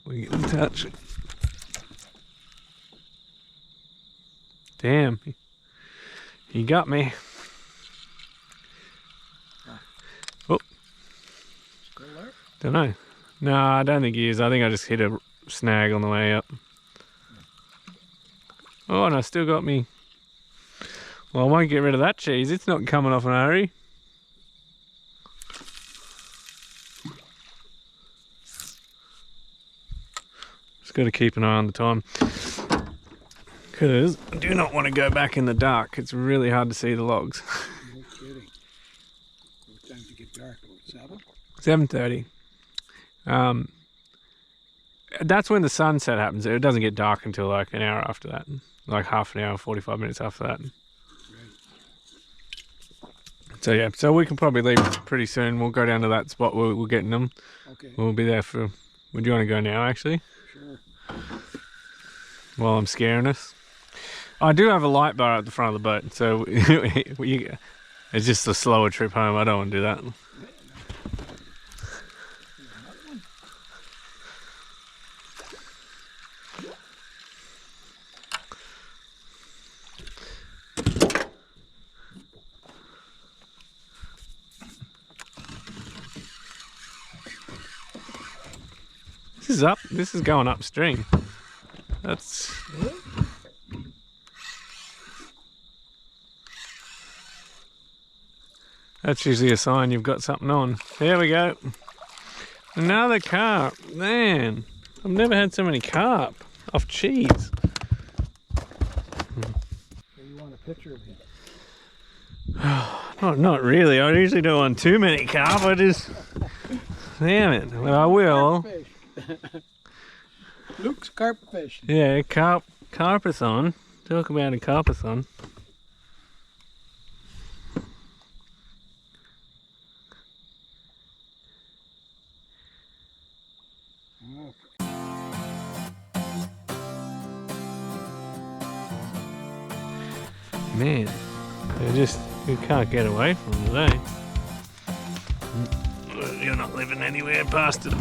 We get in touch. Damn. You got me. Oh. Still there? Don't know. No, I don't think he is. I think I just hit a snag on the way up. Oh, and I still got me. Well, I won't get rid of that cheese. It's not coming off in a hurry. Just got to keep an eye on the time. Because I do not want to go back in the dark. It's really hard to see the logs. No kidding. What time to get dark? About 7:30. That's when the sunset happens. It doesn't get dark until like an hour after that. Like half an hour, 45 minutes after that. Right. So yeah, so we can probably leave pretty soon. We'll go down to that spot where we're getting them. Okay. We'll be there for... Would you want to go now, actually? Sure. While I'm scaring us. I do have a light bar at the front of the boat, so it's just a slower trip home. I don't want to do that. This is going upstream. That's usually a sign you've got something on. There we go. Another carp. Man, I've never had so many carp off cheese. So you want a picture of him? Not really. I usually don't want too many carp. I just... Damn it. Well, I will. Luke's carp fish. Yeah, carpathon. Talk about a carpathon. Man, you can't get away from them today. You're not living anywhere past it.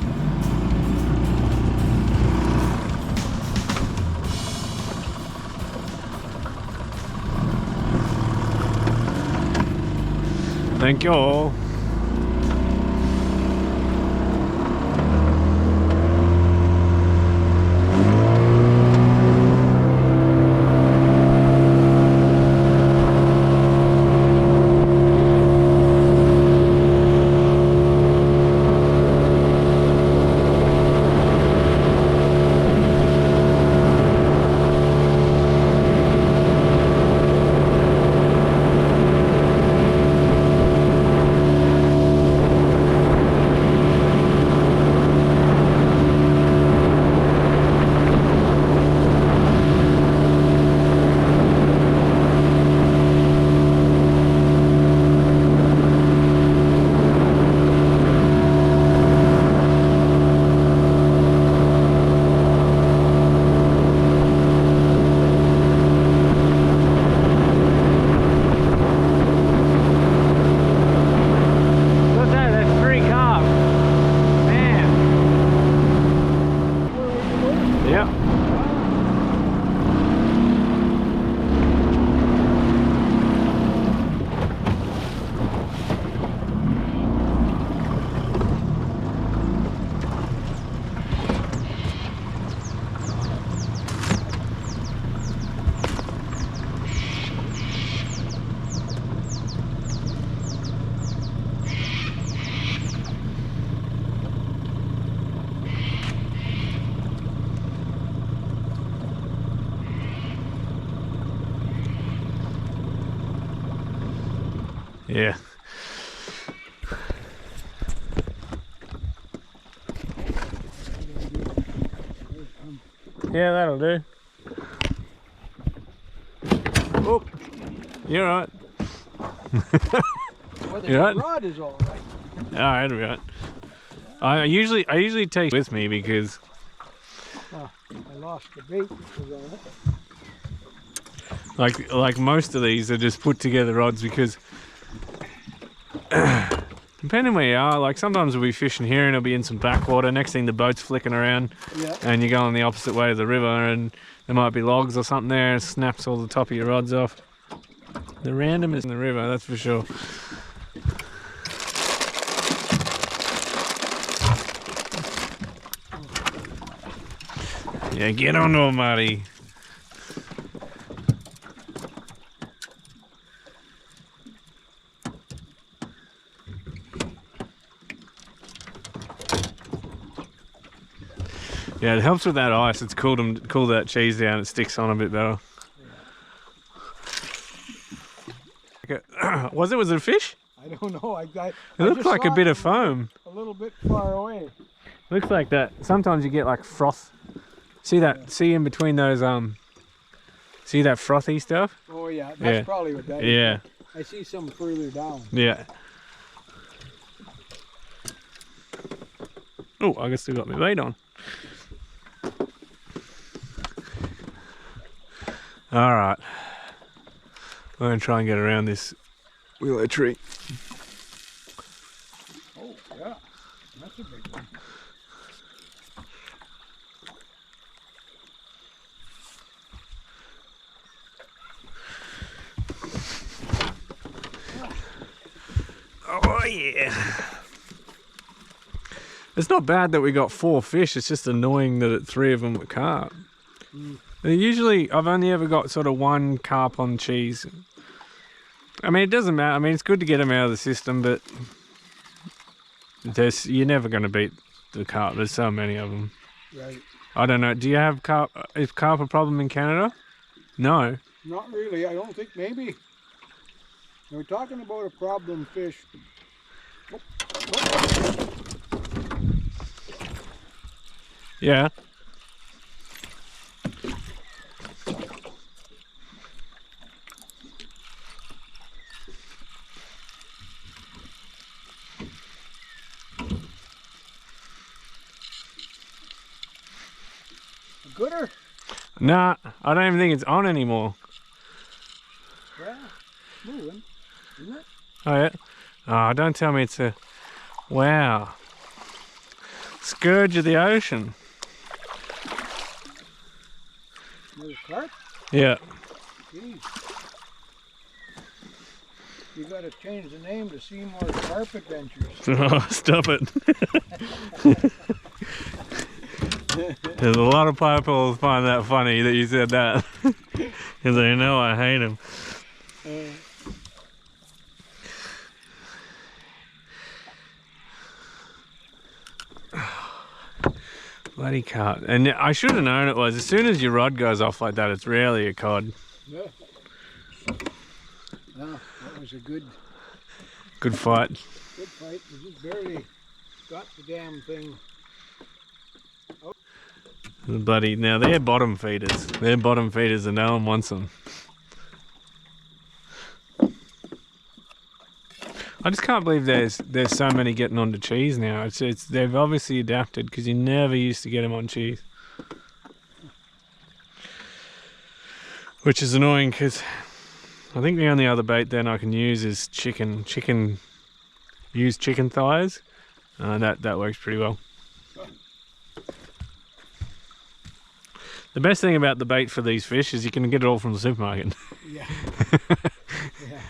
Thank you all. Yeah. Yeah, that'll do. Oh, you're right. Well, You right? the rod is all right. Alright, right. I usually take it with me because I lost the bait because of it. like most of these are just put together rods because depending where you are, like sometimes we'll be fishing here and it'll be in some backwater. Next thing the boat's flicking around and you're going the opposite way of the river and there might be logs or something there and snaps all the top of your rods off. The randomness in the river, that's for sure. Yeah, get on to it, Marty. Yeah, it helps with that ice. It's cooled that cheese down. It sticks on a bit better. Yeah. Was it a fish? I don't know. It looked like a bit of foam. A little bit far away. Looks like that. Sometimes you get like froth. See that? Yeah. See in between those see that frothy stuff? Oh yeah, that's probably what that is. Yeah. I see some further down. Yeah. Oh, I still got my bait on. All right. We're gonna try and get around this willow tree. Oh yeah, that's a big one. Oh yeah. It's not bad that we got 4 fish. It's just annoying that 3 of them were carp. Usually, I've only ever got sort of 1 carp on cheese. I mean, it doesn't matter. I mean, it's good to get them out of the system, but you're never going to beat the carp. There's so many of them. Right. I don't know. Do you have carp? Is carp a problem in Canada? No. Not really. I don't think. Maybe. We're talking about a problem fish. Oh. Oh. Yeah. A gooder? Nah, I don't even think it's on anymore. Yeah, moving, isn't it? Oh yeah. Oh, don't tell me it's a Wow. Scourge of the ocean. Another carp? Yeah. Jeez. You gotta change the name to Seymour's Carp Adventures. Oh, stop it. There's a lot of people who find that funny that you said that. Because they know I hate them. Bloody cod. And I should have known it was. As soon as your rod goes off like that, it's rarely a cod. Yeah. Well, that was a good fight. good fight. We just barely got the damn thing. The bloody, now they're bottom feeders. They're bottom feeders and no one wants them. I just can't believe there's so many getting onto cheese now. It's they've obviously adapted because you never used to get them on cheese, which is annoying because I think the only other bait then I can use is chicken thighs. That works pretty well. The best thing about the bait for these fish is you can get it all from the supermarket. Yeah. Yeah.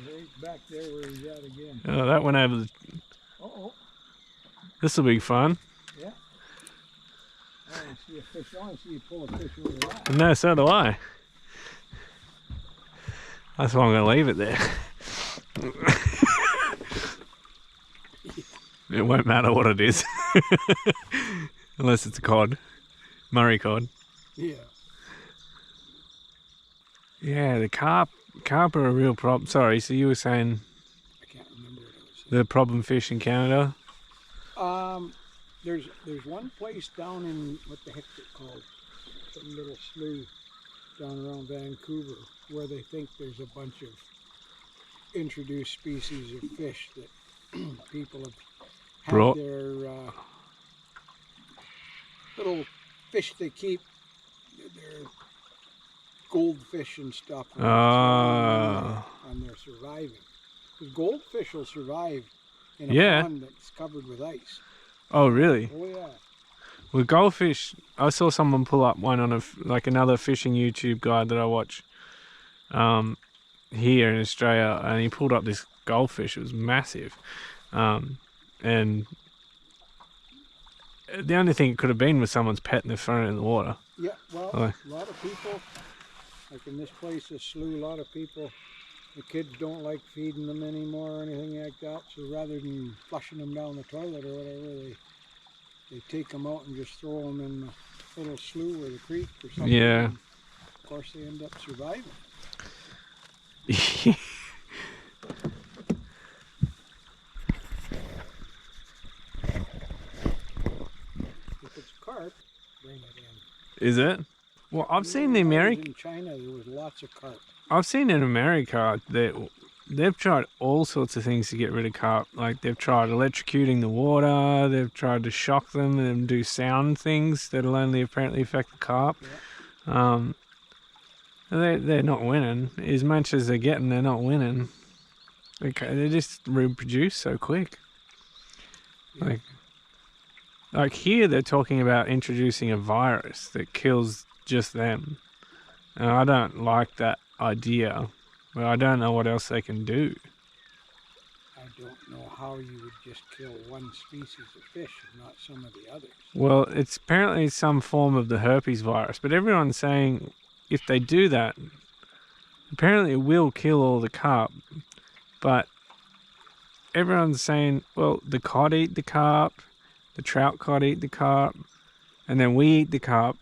Right back there where he's at again. Oh, that went over the... Uh-oh. This will be fun. Yeah. I want to see a fish. I want to see you pull a fish over that. No, so do I. That's why I'm going to leave it there. It won't matter what it is. Unless it's a cod. Murray cod. Yeah. Yeah, the carp are a real problem. Sorry, so you were saying I can't remember what it was. the problem fish in Canada? There's one place down in, what the heck's it called? Some little slough down around Vancouver where they think there's a bunch of introduced species of fish that people have had Brought. their little fish they keep, their goldfish and stuff, and they're surviving. Because goldfish will survive in a pond that's covered with ice. Oh, really? Oh yeah. With goldfish, I saw someone pull up one on another fishing YouTube guide that I watch here in Australia, and he pulled up this goldfish. It was massive. And the only thing it could have been was someone's pet and they've thrown it in the water. Yeah, well, a lot of people, like in this place, a slew, a lot of people, the kids don't like feeding them anymore or anything like that, so rather than flushing them down the toilet or whatever, they take them out and just throw them in the little slough or the creek or something. Yeah. And of course, they end up surviving. Carp, bring it in. Is it? Well, I've seen the American. In China, there was lots of carp. I've seen in America that they've tried all sorts of things to get rid of carp. Like they've tried electrocuting the water. They've tried to shock them and do sound things that'll only apparently affect the carp. Yeah. They're not winning. As much as they're getting, they're not winning. They just reproduce so quick. Yeah. Like here they're talking about introducing a virus that kills just them. And I don't like that idea. But I don't know what else they can do. I don't know how you would just kill one species of fish and not some of the others. Well, it's apparently some form of the herpes virus. But everyone's saying if they do that, apparently it will kill all the carp. But everyone's saying, well, the cod eat the carp. The trout cod eat the carp, and then we eat the carp.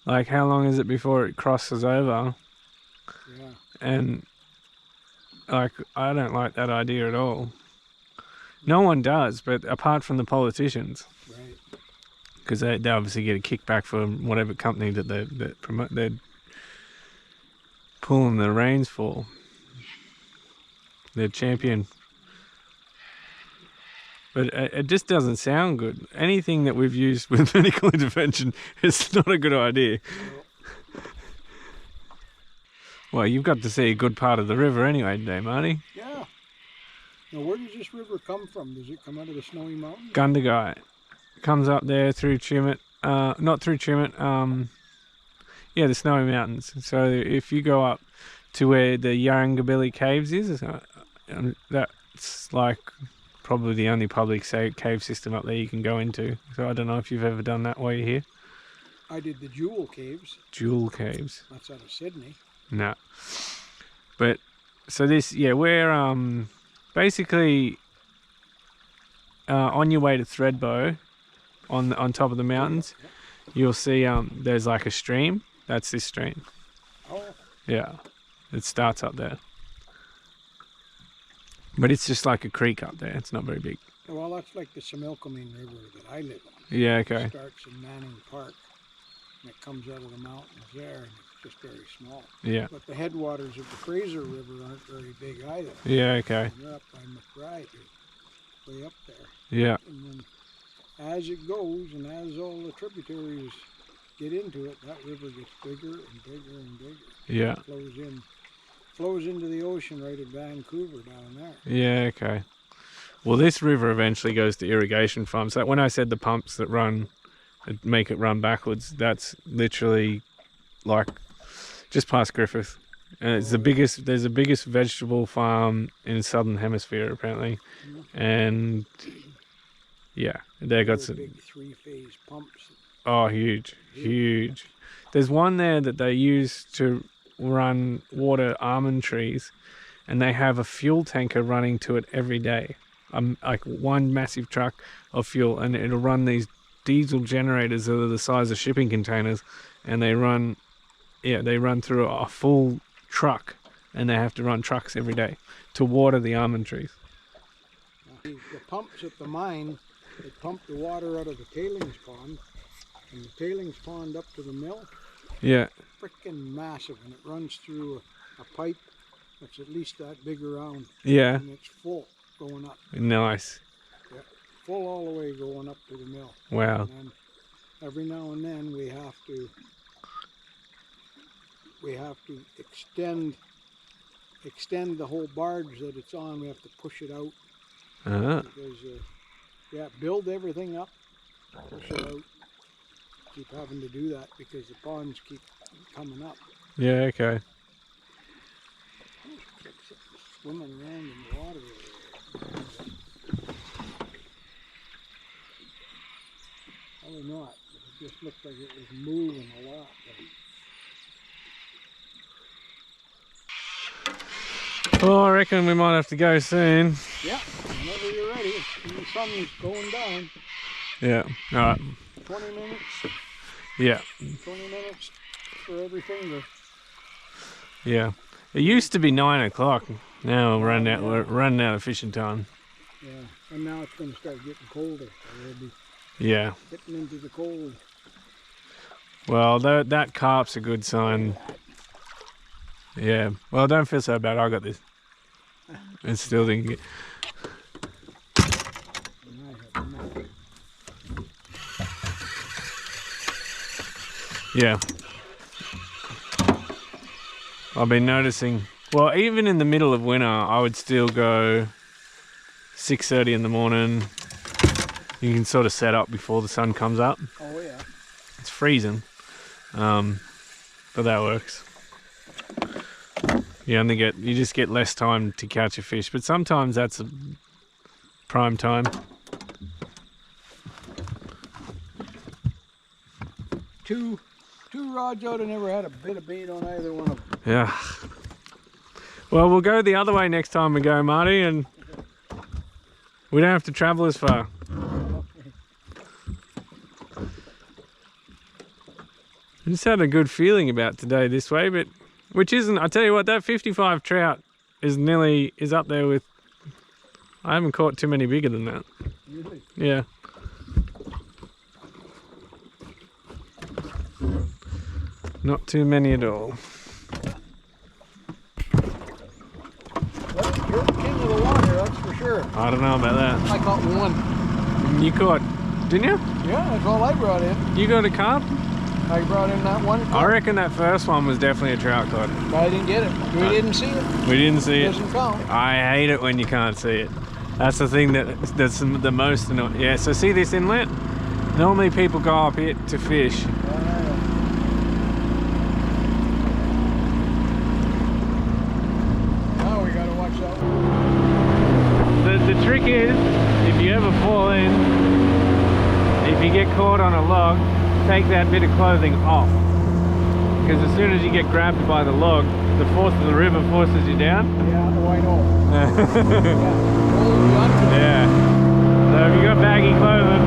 Like, how long is it before it crosses over? Yeah. And, like, I don't like that idea at all. No one does, but apart from the politicians. Right. Because they obviously get a kickback from whatever company that they're pulling the reins for. They're champion. But it just doesn't sound good. Anything that we've used with medical intervention is not a good idea. Well, you've got to see a good part of the river anyway today, Marty. Yeah. Now, where does this river come from? Does it come out of the Snowy Mountains? Gundagai comes up there through Tumut. Not through Tumut. Yeah, the Snowy Mountains. So if you go up to where the Yarrangobilly Caves is, that's like probably the only public cave system up there you can go into. So I don't know if you've ever done that while you're here. I did the Jewel Caves. Jewel Caves. That's out of Sydney. No. But so this, yeah, we're basically on your way to Thredbo, on top of the mountains. You'll see there's like a stream. That's this stream. Oh. Yeah, it starts up there. But it's just like a creek up there. It's not very big. Well, that's like the Similkameen River that I live on. Yeah, okay. It starts in Manning Park, and it comes out of the mountains there, and it's just very small. Yeah. But the headwaters of the Fraser River aren't very big either. Yeah, okay. And they're up by McBride, way up there. Yeah. And then as it goes, and as all the tributaries get into it, that river gets bigger and bigger and bigger. Yeah. It flows into the ocean right at Vancouver down there. Yeah, okay. Well, this river eventually goes to irrigation farms. So when I said the pumps that make it run backwards, that's literally like just past Griffith. And it's there's the biggest vegetable farm in the southern hemisphere apparently. And yeah, they got some big 3-phase pumps. Oh, huge. There's one there that they use to water almond trees, and they have a fuel tanker running to it every day. Like one massive truck of fuel, and it'll run these diesel generators that are the size of shipping containers, and they run through a full truck, and they have to run trucks every day to water the almond trees. The pumps at the mine, they pump the water out of the tailings pond, and the tailings pond up to the mill. Yeah. Freaking massive, and it runs through a pipe that's at least that big around. Yeah. And it's full going up. Nice. Yeah, full all the way going up to the mill. Wow. And then every now and then we have to extend the whole barge that it's on. We have to push it out. Because build everything up, push it out. Keep having to do that because the ponds keep coming up. Yeah, okay. Swimming around in the water. Probably not. It just looked like it was moving a lot. Well, I reckon we might have to go soon. Yeah, whenever you're ready. The sun's going down. Yeah, alright. 20 minutes. Yeah. 20 minutes for every finger. Yeah. It used to be 9 o'clock. Now we're running out of fishing time. Yeah, and now it's going to start getting colder. So we'll be getting into the cold. Well, that carp's a good sign. Yeah. Well, don't feel so bad. I got this. It's still thinking. Yeah. I've been noticing, well, even in the middle of winter, I would still go 6:30 in the morning. You can sort of set up before the sun comes up. Oh yeah. It's freezing, but that works. You just get less time to catch a fish, but sometimes that's a prime time. Two rods out, I never had a bit of bait on either one of them. Yeah. Well, we'll go the other way next time we go, Marty, and we don't have to travel as far. I just had a good feeling about today this way, but which isn't, I tell you what, that 55 trout is up there with, I haven't caught too many bigger than that. Really? Yeah. Not too many at all. Well, you're the king of the water, that's for sure. I don't know about that. I caught one. You caught, didn't you? Yeah, that's all I brought in. You got a carp? I brought in that one. I reckon that first one was definitely a trout cod. But I didn't get it. We didn't see it. We didn't see it. Doesn't count. I hate it when you can't see it. That's the thing that's the most annoying. Yeah, so see this inlet? Normally people go up it to fish. Now we gotta watch that one. The trick is, if you ever fall in, if you get caught on a log, take that bit of clothing off. Because as soon as you get grabbed by the log, the force of the river forces you down. Yeah, oh, I know. Yeah. So if you got baggy clothing,